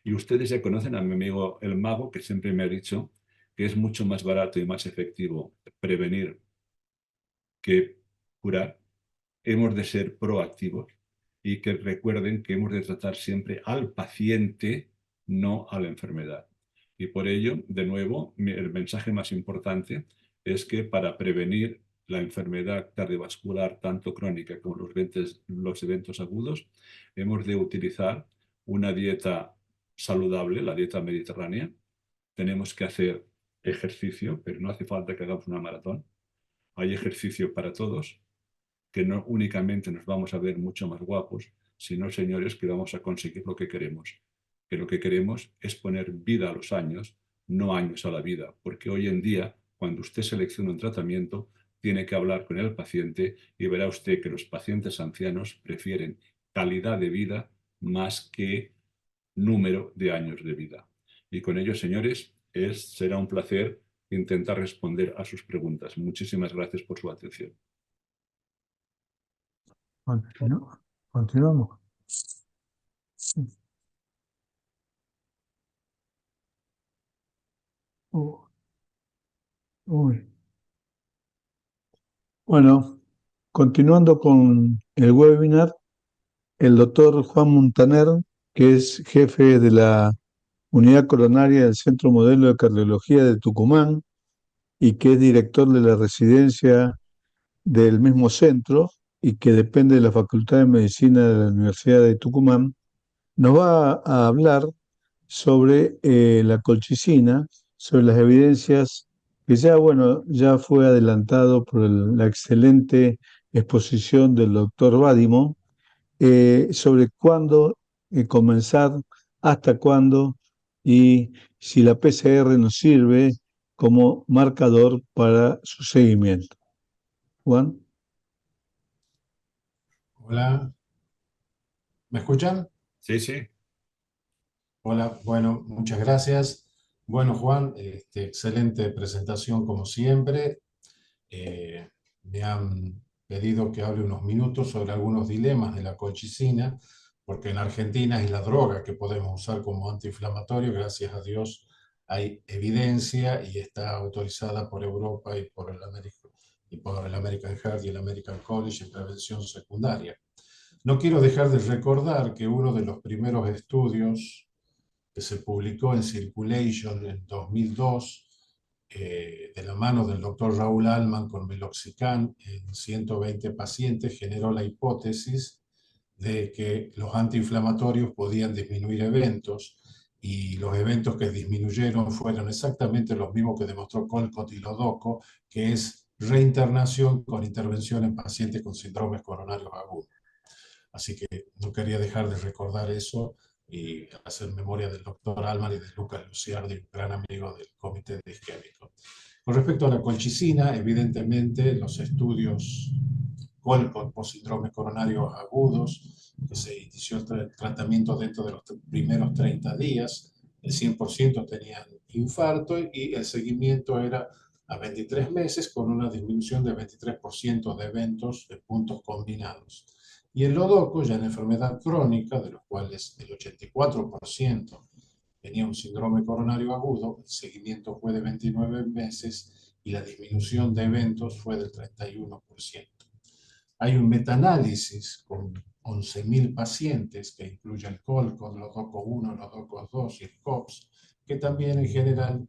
Y ustedes ya conocen a mi amigo el mago, que siempre me ha dicho que es mucho más barato y más efectivo prevenir que curar. Hemos de ser proactivos y que recuerden que hemos de tratar siempre al paciente, no a la enfermedad. Y por ello, de nuevo, el mensaje más importante es que para prevenir la enfermedad cardiovascular, tanto crónica como los eventos agudos, hemos de utilizar una dieta saludable, la dieta mediterránea. Tenemos que hacer ejercicio, pero no hace falta que hagamos una maratón. Hay ejercicio para todos, que no únicamente nos vamos a ver mucho más guapos, sino, señores, que vamos a conseguir lo que queremos. Que lo que queremos es poner vida a los años, no años a la vida, porque hoy en día, cuando usted selecciona un tratamiento, tiene que hablar con el paciente y verá usted que los pacientes ancianos prefieren calidad de vida más que número de años de vida. Y con ello, señores, será un placer intentar responder a sus preguntas. Muchísimas gracias por su atención. Continuamos. Uy. Bueno, continuando con el webinar, el doctor Juan Montaner, que es jefe de la Unidad Coronaria del Centro Modelo de Cardiología de Tucumán y que es director de la residencia del mismo centro y que depende de la Facultad de Medicina de la Universidad de Tucumán, nos va a hablar sobre la colchicina, sobre las evidencias que ya, bueno, ya fue adelantado por la excelente exposición del doctor Bádimo, sobre cuándo comenzar, hasta cuándo y si la PCR nos sirve como marcador para su seguimiento. Juan. Hola, ¿me escuchan? Sí, sí. Hola, bueno, muchas gracias. Bueno, Juan, excelente presentación como siempre. Me han pedido que hable unos minutos sobre algunos dilemas de la colchicina, porque en Argentina es la droga que podemos usar como antiinflamatorio. Gracias a Dios hay evidencia y está autorizada por Europa y por el American Heart y el American College en prevención secundaria. No quiero dejar de recordar que uno de los primeros estudios que se publicó en Circulation en 2002, de la mano del doctor Raúl Allman con meloxicam en 120 pacientes, generó la hipótesis de que los antiinflamatorios podían disminuir eventos, y los eventos que disminuyeron fueron exactamente los mismos que demostró Colcott y Lodoco, que es reinternación con intervención en pacientes con síndromes coronarios agudos. Así que no quería dejar de recordar eso y hacer memoria del doctor Allman y de Lucas Luciardi, un gran amigo del Comité de Isquémico. Con respecto a la colchicina, evidentemente los estudios Colcott por síndromes coronarios agudos, que se inició el tratamiento dentro de los primeros 30 días, el 100% tenían infarto y el seguimiento era a 23 meses con una disminución de 23% de eventos de puntos combinados. Y el Lodoco, ya en enfermedad crónica, de los cuales el 84% tenía un síndrome coronario agudo, el seguimiento fue de 29 meses y la disminución de eventos fue del 31%. Hay un metaanálisis con 11.000 pacientes que incluye el Colcott, los Lodoco 1, los Lodoco 2 y el COPS, que también en general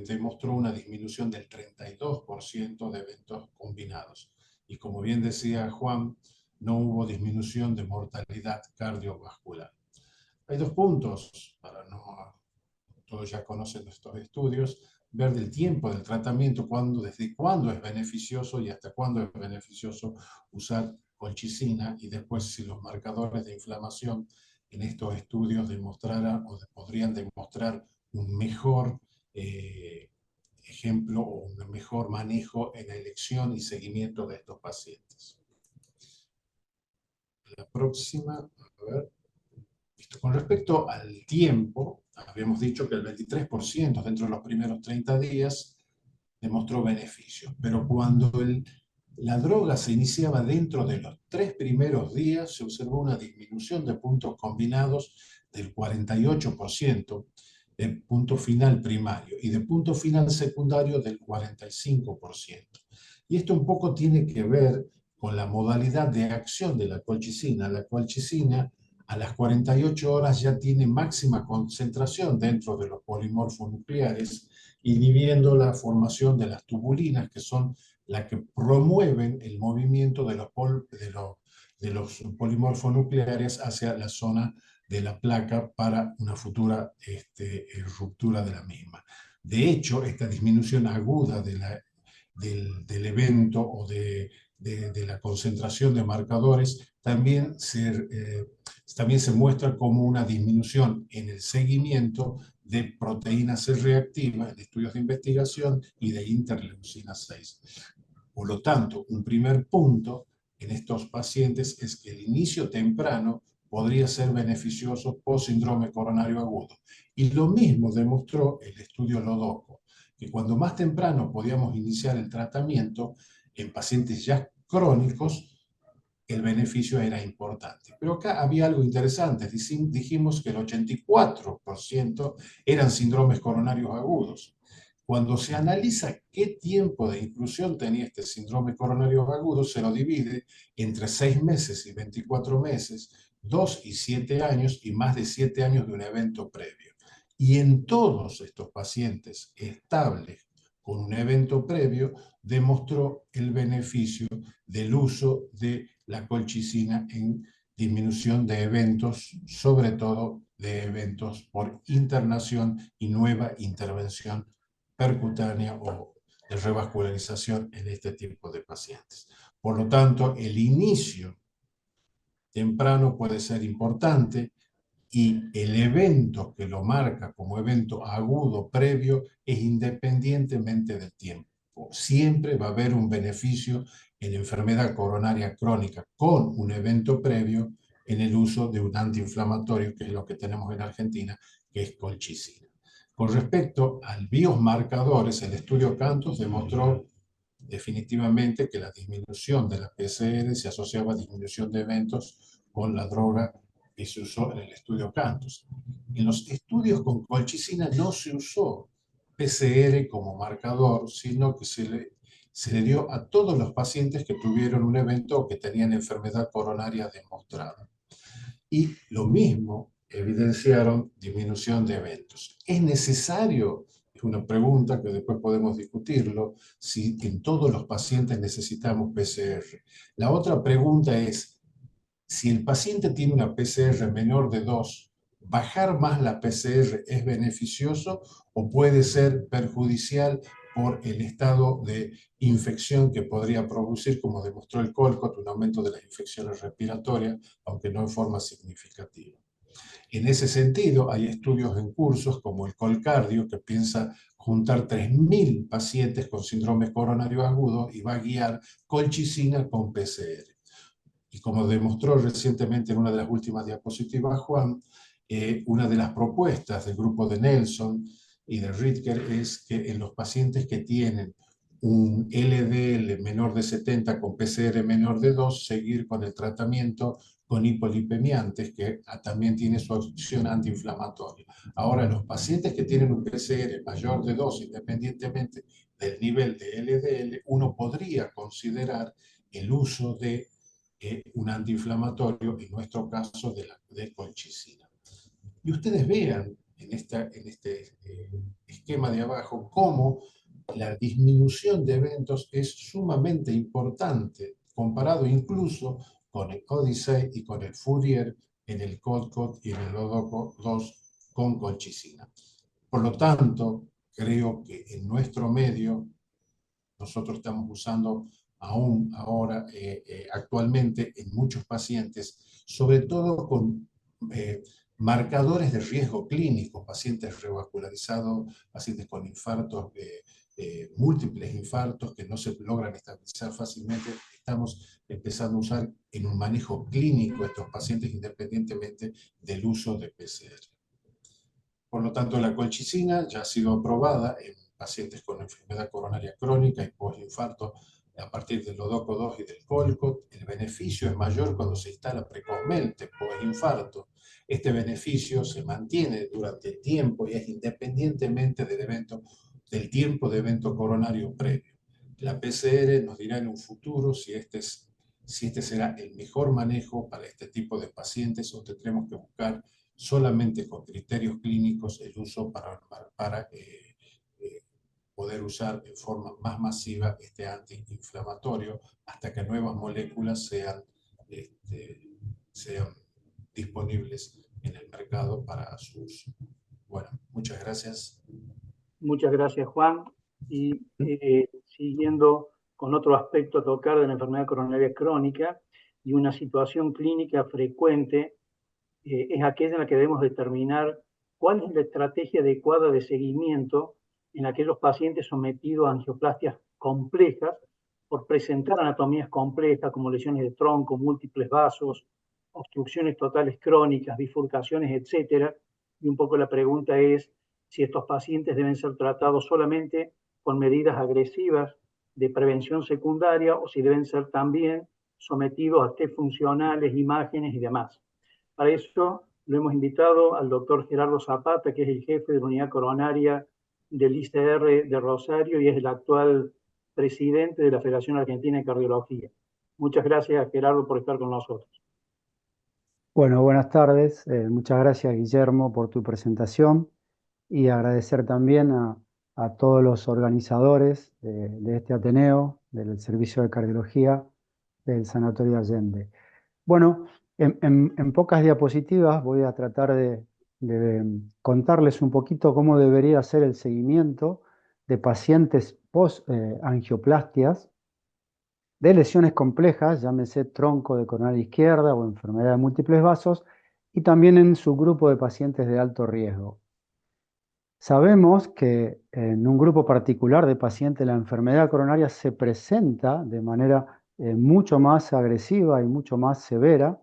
demostró una disminución del 32% de eventos combinados. Y como bien decía Juan, no hubo disminución de mortalidad cardiovascular. Hay dos puntos, todos ya conocen estos estudios, ver del tiempo del tratamiento, desde cuándo es beneficioso y hasta cuándo es beneficioso usar colchicina, y después si los marcadores de inflamación en estos estudios demostraran o podrían demostrar un mejor ejemplo o un mejor manejo en la elección y seguimiento de estos pacientes. La próxima, a ver. Con respecto al tiempo, habíamos dicho que el 23% dentro de los primeros 30 días demostró beneficios. Pero cuando la droga se iniciaba dentro de los 3 primeros días, se observó una disminución de puntos combinados del 48%, de punto final primario, y de punto final secundario del 45%. Y esto un poco tiene que ver con la modalidad de acción de la colchicina. La colchicina a las 48 horas ya tiene máxima concentración dentro de los polimorfonucleares, inhibiendo la formación de las tubulinas, que son las que promueven el movimiento de los polimorfonucleares hacia la zona de la placa para una futura ruptura de la misma. De hecho, esta disminución aguda del evento o de la concentración de marcadores también se muestra como una disminución en el seguimiento de proteína C reactiva en estudios de investigación y de interleucina 6. Por lo tanto, un primer punto en estos pacientes es que el inicio temprano podría ser beneficioso post síndrome coronario agudo. Y lo mismo demostró el estudio LODOCO, que cuando más temprano podíamos iniciar el tratamiento en pacientes ya crónicos, el beneficio era importante. Pero acá había algo interesante. Dijimos que el 84% eran síndromes coronarios agudos. Cuando se analiza qué tiempo de inclusión tenía este síndrome coronario agudo, se lo divide entre 6 meses y 24 meses, 2 y 7 años y más de 7 años de un evento previo. Y en todos estos pacientes estables con un evento previo, demostró el beneficio del uso de la colchicina en disminución de eventos, sobre todo de eventos por internación y nueva intervención percutánea o de revascularización en este tipo de pacientes. Por lo tanto, el inicio temprano puede ser importante y el evento que lo marca como evento agudo previo es independientemente del tiempo. Siempre va a haber un beneficio en enfermedad coronaria crónica con un evento previo en el uso de un antiinflamatorio, que es lo que tenemos en Argentina, que es colchicina. Con respecto al biomarcadores, el estudio Cantos demostró definitivamente que la disminución de la PCR se asociaba a disminución de eventos con la droga que se usó en el estudio Cantos. En los estudios con colchicina no se usó PCR como marcador, sino que se le dio a todos los pacientes que tuvieron un evento o que tenían enfermedad coronaria demostrada. Y lo mismo evidenciaron disminución de eventos. ¿Es necesario? Es una pregunta que después podemos discutirlo, si en todos los pacientes necesitamos PCR. La otra pregunta es, si el paciente tiene una PCR menor de 2, ¿bajar más la PCR es beneficioso o puede ser perjudicial por el estado de infección que podría producir, como demostró el Colcott, un aumento de las infecciones respiratorias, aunque no en forma significativa? En ese sentido, hay estudios en cursos como el Colcardio, que piensa juntar 3.000 pacientes con síndrome coronario agudo y va a guiar colchicina con PCR. Y como demostró recientemente en una de las últimas diapositivas Juan, una de las propuestas del grupo de Nelson y de Ritker es que en los pacientes que tienen un LDL menor de 70 con PCR menor de 2, seguir con el tratamiento con hipolipemiantes, que también tiene su acción antiinflamatoria. Ahora, los pacientes que tienen un PCR mayor de 2, independientemente del nivel de LDL, uno podría considerar el uso de un antiinflamatorio, en nuestro caso de colchicina. Y ustedes vean en este esquema de abajo cómo la disminución de eventos es sumamente importante, comparado incluso con el Odyssey y con el Fourier en el Colcott y en el LODOCO 2 con colchicina. Por lo tanto, creo que en nuestro medio nosotros estamos usando aún ahora, actualmente, en muchos pacientes, sobre todo con marcadores de riesgo clínico, pacientes revascularizados, pacientes con infartos, múltiples infartos que no se logran estabilizar fácilmente. Estamos empezando a usar en un manejo clínico estos pacientes independientemente del uso de PCR. Por lo tanto, la colchicina ya ha sido aprobada en pacientes con enfermedad coronaria crónica y postinfarto a partir del Lodoco 2 y del Colcot. El beneficio es mayor cuando se instala precozmente postinfarto. Este beneficio se mantiene durante el tiempo y es independientemente del tiempo de evento coronario previo. La PCR nos dirá en un futuro si este será el mejor manejo para este tipo de pacientes o tendremos que buscar solamente con criterios clínicos el uso para poder usar en forma más masiva este antiinflamatorio hasta que nuevas moléculas sean disponibles en el mercado para su uso. Bueno, muchas gracias. Muchas gracias, Juan. Y siguiendo con otro aspecto a tocar de la enfermedad coronaria crónica y una situación clínica frecuente, es aquella en la que debemos determinar cuál es la estrategia adecuada de seguimiento en aquellos pacientes sometidos a angioplastias complejas por presentar anatomías complejas como lesiones de tronco, múltiples vasos, obstrucciones totales crónicas, bifurcaciones, etc. Y un poco la pregunta es si estos pacientes deben ser tratados solamente con medidas agresivas de prevención secundaria o si deben ser también sometidos a test funcionales, imágenes y demás. Para eso lo hemos invitado al doctor Gerardo Zapata, que es el jefe de la unidad coronaria del ICR de Rosario y es el actual presidente de la Federación Argentina de Cardiología. Muchas gracias, Gerardo, por estar con nosotros. Bueno, buenas tardes. Muchas gracias, Guillermo, por tu presentación y agradecer también a todos los organizadores de este Ateneo, del Servicio de Cardiología del Sanatorio Allende. Bueno, en pocas diapositivas voy a tratar de contarles un poquito cómo debería ser el seguimiento de pacientes post-angioplastias de lesiones complejas, llámese tronco de coronaria izquierda o enfermedad de múltiples vasos, y también en su grupo de pacientes de alto riesgo. Sabemos que en un grupo particular de pacientes la enfermedad coronaria se presenta de manera mucho más agresiva y mucho más severa,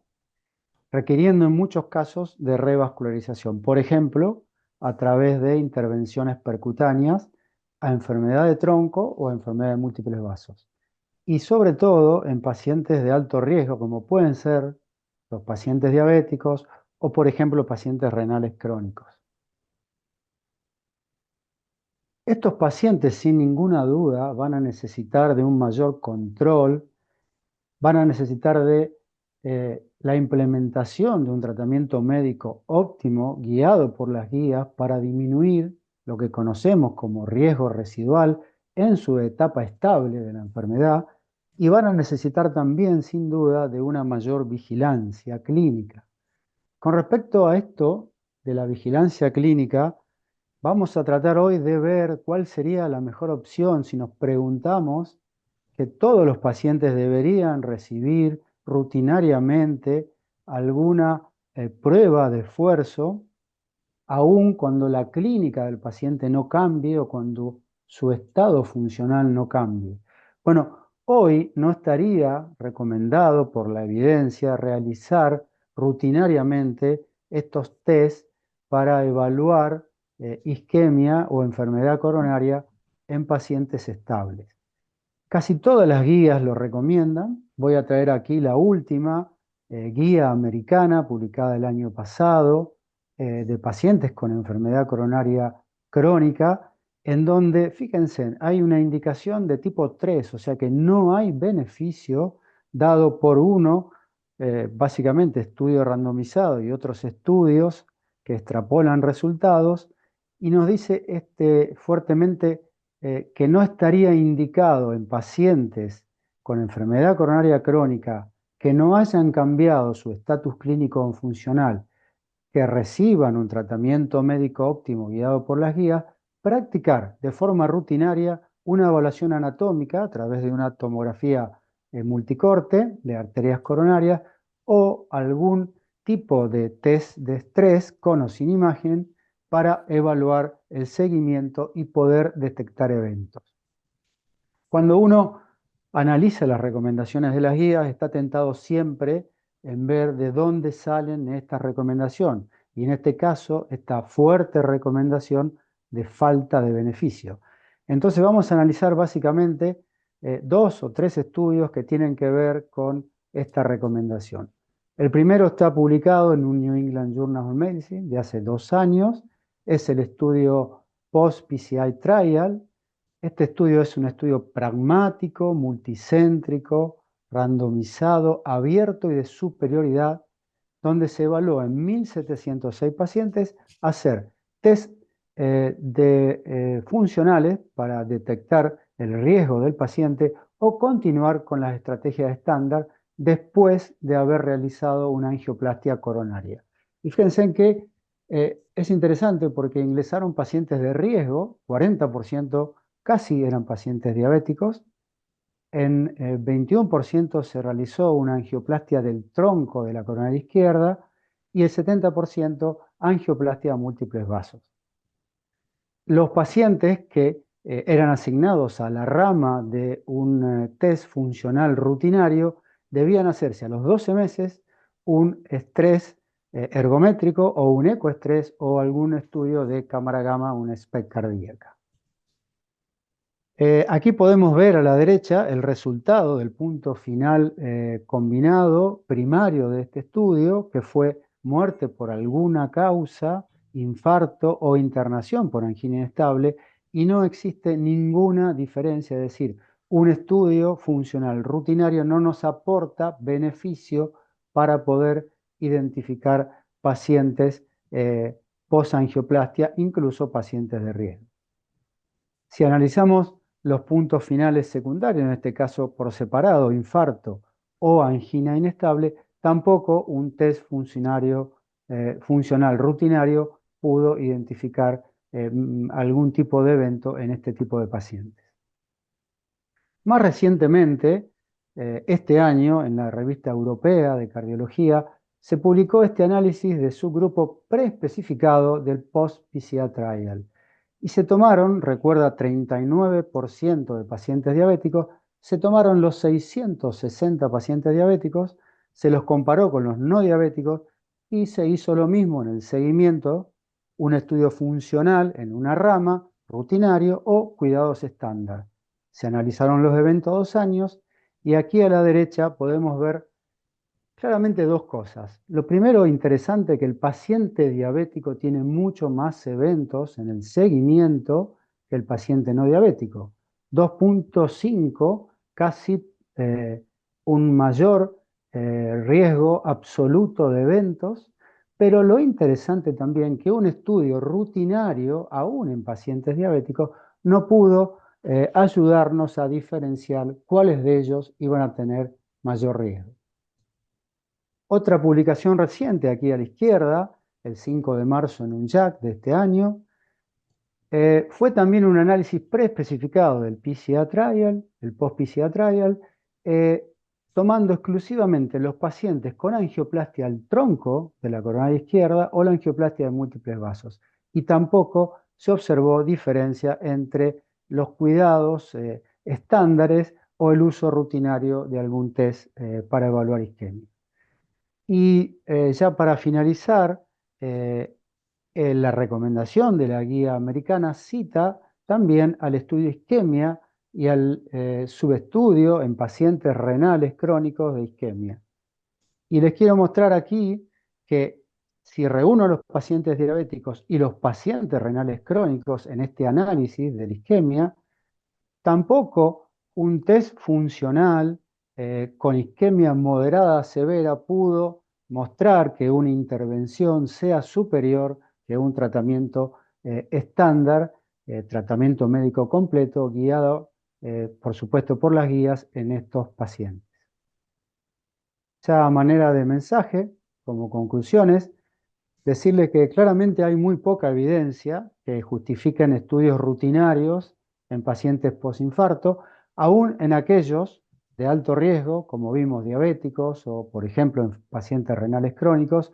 requiriendo en muchos casos de revascularización, por ejemplo, a través de intervenciones percutáneas a enfermedad de tronco o a enfermedad de múltiples vasos. Y sobre todo en pacientes de alto riesgo, como pueden ser los pacientes diabéticos o, por ejemplo, pacientes renales crónicos. Estos pacientes, sin ninguna duda, van a necesitar de un mayor control, van a necesitar de la implementación de un tratamiento médico óptimo, guiado por las guías, para disminuir lo que conocemos como riesgo residual en su etapa estable de la enfermedad, y van a necesitar también, sin duda, de una mayor vigilancia clínica. Con respecto a esto de la vigilancia clínica, vamos a tratar hoy de ver cuál sería la mejor opción si nos preguntamos que todos los pacientes deberían recibir rutinariamente alguna prueba de esfuerzo, aun cuando la clínica del paciente no cambie o cuando su estado funcional no cambie. Bueno, hoy no estaría recomendado por la evidencia realizar rutinariamente estos test para evaluar isquemia o enfermedad coronaria en pacientes estables. Casi todas las guías lo recomiendan. Voy a traer aquí la última guía americana publicada el año pasado de pacientes con enfermedad coronaria crónica, en donde, fíjense, hay una indicación de tipo 3, o sea que no hay beneficio dado por básicamente estudio randomizado y otros estudios que extrapolan resultados, y nos dice fuertemente que no estaría indicado en pacientes con enfermedad coronaria crónica que no hayan cambiado su estatus clínico funcional, que reciban un tratamiento médico óptimo guiado por las guías, practicar de forma rutinaria una evaluación anatómica a través de una tomografía multicorte de arterias coronarias o algún tipo de test de estrés con o sin imagen para evaluar el seguimiento y poder detectar eventos. Cuando uno analiza las recomendaciones de las guías, está tentado siempre en ver de dónde salen estas recomendaciones. Y en este caso, esta fuerte recomendación de falta de beneficio. Entonces vamos a analizar básicamente 2 o 3 estudios que tienen que ver con esta recomendación. El primero está publicado en un New England Journal of Medicine de hace 2 años. Es el estudio Post-PCI Trial. Este estudio es un estudio pragmático, multicéntrico, randomizado, abierto y de superioridad, donde se evaluó en 1.706 pacientes hacer test funcionales para detectar el riesgo del paciente o continuar con las estrategias estándar después de haber realizado una angioplastia coronaria. Y fíjense en que es interesante porque ingresaron pacientes de riesgo, 40% casi eran pacientes diabéticos. En 21% se realizó una angioplastia del tronco de la coronaria izquierda y el 70% angioplastia a múltiples vasos. Los pacientes que eran asignados a la rama de un test funcional rutinario debían hacerse a los 12 meses un estrés ergométrico o un ecoestrés o algún estudio de cámara gamma, una SPECT cardíaca. Aquí podemos ver a la derecha el resultado del punto final combinado primario de este estudio, que fue muerte por alguna causa, infarto o internación por angina inestable, y no existe ninguna diferencia, es decir, un estudio funcional rutinario no nos aporta beneficio para poder identificar pacientes post-angioplastia, incluso pacientes de riesgo. Si analizamos los puntos finales secundarios, en este caso por separado, infarto o angina inestable, tampoco un test funcional rutinario pudo identificar algún tipo de evento en este tipo de pacientes. Más recientemente, este año, en la Revista Europea de Cardiología, se publicó este análisis de subgrupo preespecificado del Post-PCI Trial. Y se tomaron, recuerda, 39% de pacientes diabéticos, se tomaron los 660 pacientes diabéticos, se los comparó con los no diabéticos y se hizo lo mismo en el seguimiento, un estudio funcional en una rama, rutinario o cuidados estándar. Se analizaron los eventos a 2 años y aquí a la derecha podemos ver claramente 2 cosas. Lo primero, interesante, que el paciente diabético tiene mucho más eventos en el seguimiento que el paciente no diabético. 2.5, casi un mayor riesgo absoluto de eventos, pero lo interesante también que un estudio rutinario, aún en pacientes diabéticos, no pudo ayudarnos a diferenciar cuáles de ellos iban a tener mayor riesgo. Otra publicación reciente aquí a la izquierda, el 5 de marzo en un JACC de este año, fue también un análisis preespecificado del PCI Trial, el Post-PCI Trial, tomando exclusivamente los pacientes con angioplastia al tronco de la coronaria izquierda o la angioplastia de múltiples vasos. Y tampoco se observó diferencia entre los cuidados estándares o el uso rutinario de algún test para evaluar isquemia. Y ya para finalizar, la recomendación de la guía americana cita también al estudio isquemia y al subestudio en pacientes renales crónicos de isquemia. Y les quiero mostrar aquí que si reúno a los pacientes diabéticos y los pacientes renales crónicos en este análisis de la isquemia, tampoco un test funcional con isquemia moderada severa pudo mostrar que una intervención sea superior que un tratamiento estándar, tratamiento médico completo, guiado, por supuesto, por las guías en estos pacientes. Ya a manera de mensaje, como conclusiones, decirles que claramente hay muy poca evidencia que justifiquen estudios rutinarios en pacientes posinfarto, aún en aquellos de alto riesgo, como vimos diabéticos o, por ejemplo, en pacientes renales crónicos,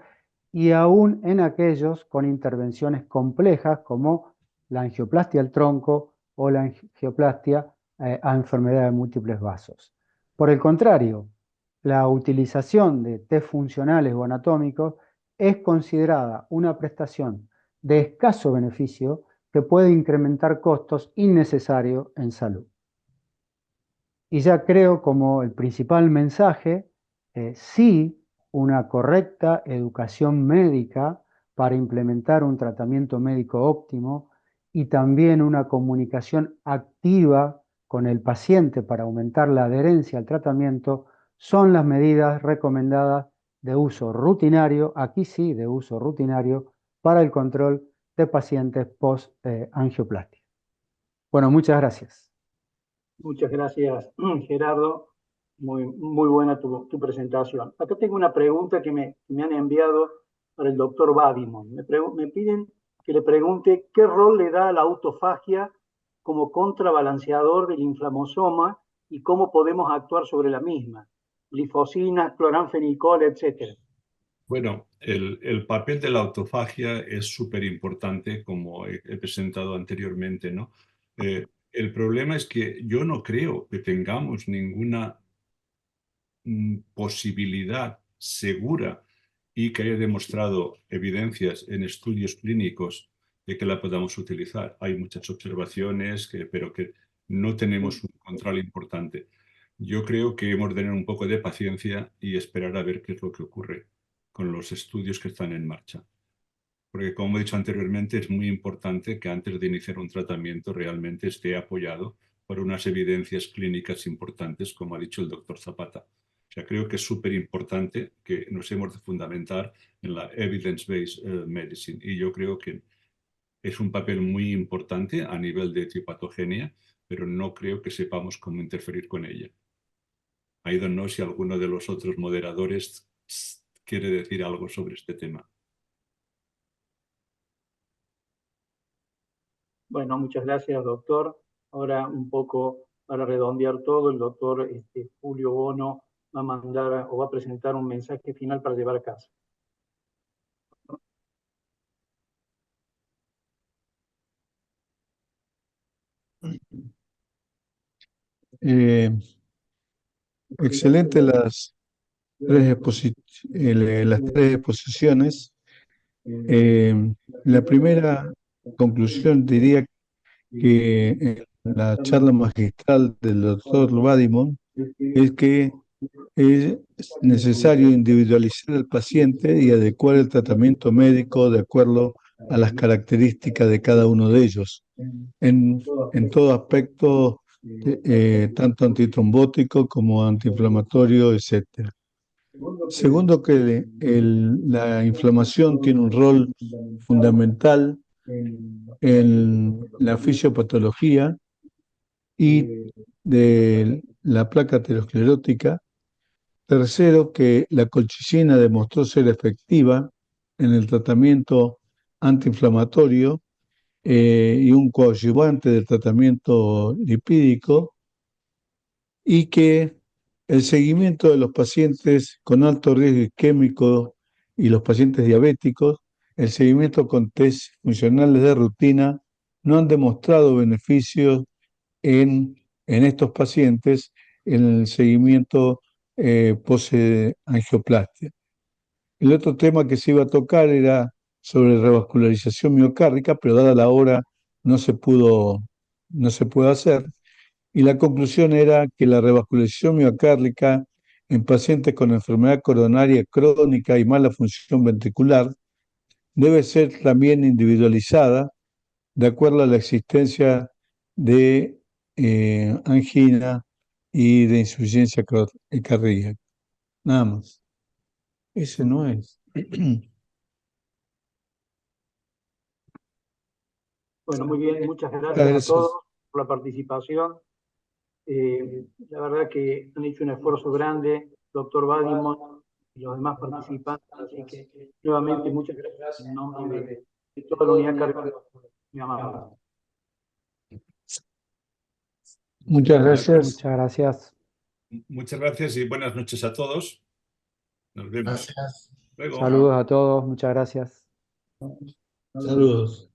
y aún en aquellos con intervenciones complejas como la angioplastia al tronco o la angioplastia a enfermedad de múltiples vasos. Por el contrario, la utilización de test funcionales o anatómicos es considerada una prestación de escaso beneficio que puede incrementar costos innecesarios en salud. Y ya creo como el principal mensaje, sí, una correcta educación médica para implementar un tratamiento médico óptimo y también una comunicación activa con el paciente para aumentar la adherencia al tratamiento son las medidas recomendadas de uso rutinario, aquí sí, de uso rutinario, para el control de pacientes post-angioplastia. Bueno, muchas gracias. Muchas gracias, Gerardo. Muy buena tu presentación. Acá tengo una pregunta que me han enviado para el doctor Badimon. Me piden que le pregunte qué rol le da a la autofagia como contrabalanceador del inflamosoma y cómo podemos actuar sobre la misma. Glifosina, cloranfenicol, etc. Bueno, el papel de la autofagia es súper importante, como he presentado anteriormente, ¿no? El problema es que yo no creo que tengamos ninguna posibilidad segura y que haya demostrado evidencias en estudios clínicos de que la podamos utilizar. Hay muchas observaciones, pero que no tenemos un control importante. Yo creo que hemos de tener un poco de paciencia y esperar a ver qué es lo que ocurre con los estudios que están en marcha. Porque, como he dicho anteriormente, es muy importante que antes de iniciar un tratamiento realmente esté apoyado por unas evidencias clínicas importantes, como ha dicho el doctor Zapata. O sea, creo que es súper importante que nos hemos de fundamentar en la evidence-based medicine. Y yo creo que es un papel muy importante a nivel de etiopatogenia, pero no creo que sepamos cómo interferir con ella. I don't know si alguno de los otros moderadores quiere decir algo sobre este tema. Bueno, muchas gracias, doctor. Ahora un poco para redondear todo, el doctor Julio Bono va a mandar o va a presentar un mensaje final para llevar a casa. Excelente las las tres exposiciones. La primera conclusión diría que en la charla magistral del doctor Badimon es que es necesario individualizar al paciente y adecuar el tratamiento médico de acuerdo a las características de cada uno de ellos, en todo aspecto, tanto antitrombótico como antiinflamatorio, etc. Segundo, que la inflamación tiene un rol fundamental en la fisiopatología y de la placa aterosclerótica. Tercero, que la colchicina demostró ser efectiva en el tratamiento antiinflamatorio y un coadyuvante del tratamiento lipídico, y que el seguimiento de los pacientes con alto riesgo isquémico y los pacientes diabéticos, el seguimiento con test funcionales de rutina, no han demostrado beneficios en estos pacientes en el seguimiento post-angioplastia. El otro tema que se iba a tocar era sobre revascularización miocárdica, pero dada la hora no se pudo hacer. Y la conclusión era que la revascularización miocárdica en pacientes con enfermedad coronaria crónica y mala función ventricular debe ser también individualizada de acuerdo a la existencia de angina y de insuficiencia cardíaca. Nada más. Ese no es. Bueno, muy bien, muchas gracias a todos por la participación. La verdad que han hecho un esfuerzo grande, doctor Badimon y los demás participantes, así que nuevamente muchas gracias en nombre de toda la unidad cardiovascular. Muy amable. Muchas gracias. Muchas gracias. Muchas gracias y buenas noches a todos. Nos vemos. Gracias. Luego. Saludos a todos, muchas gracias. Saludos.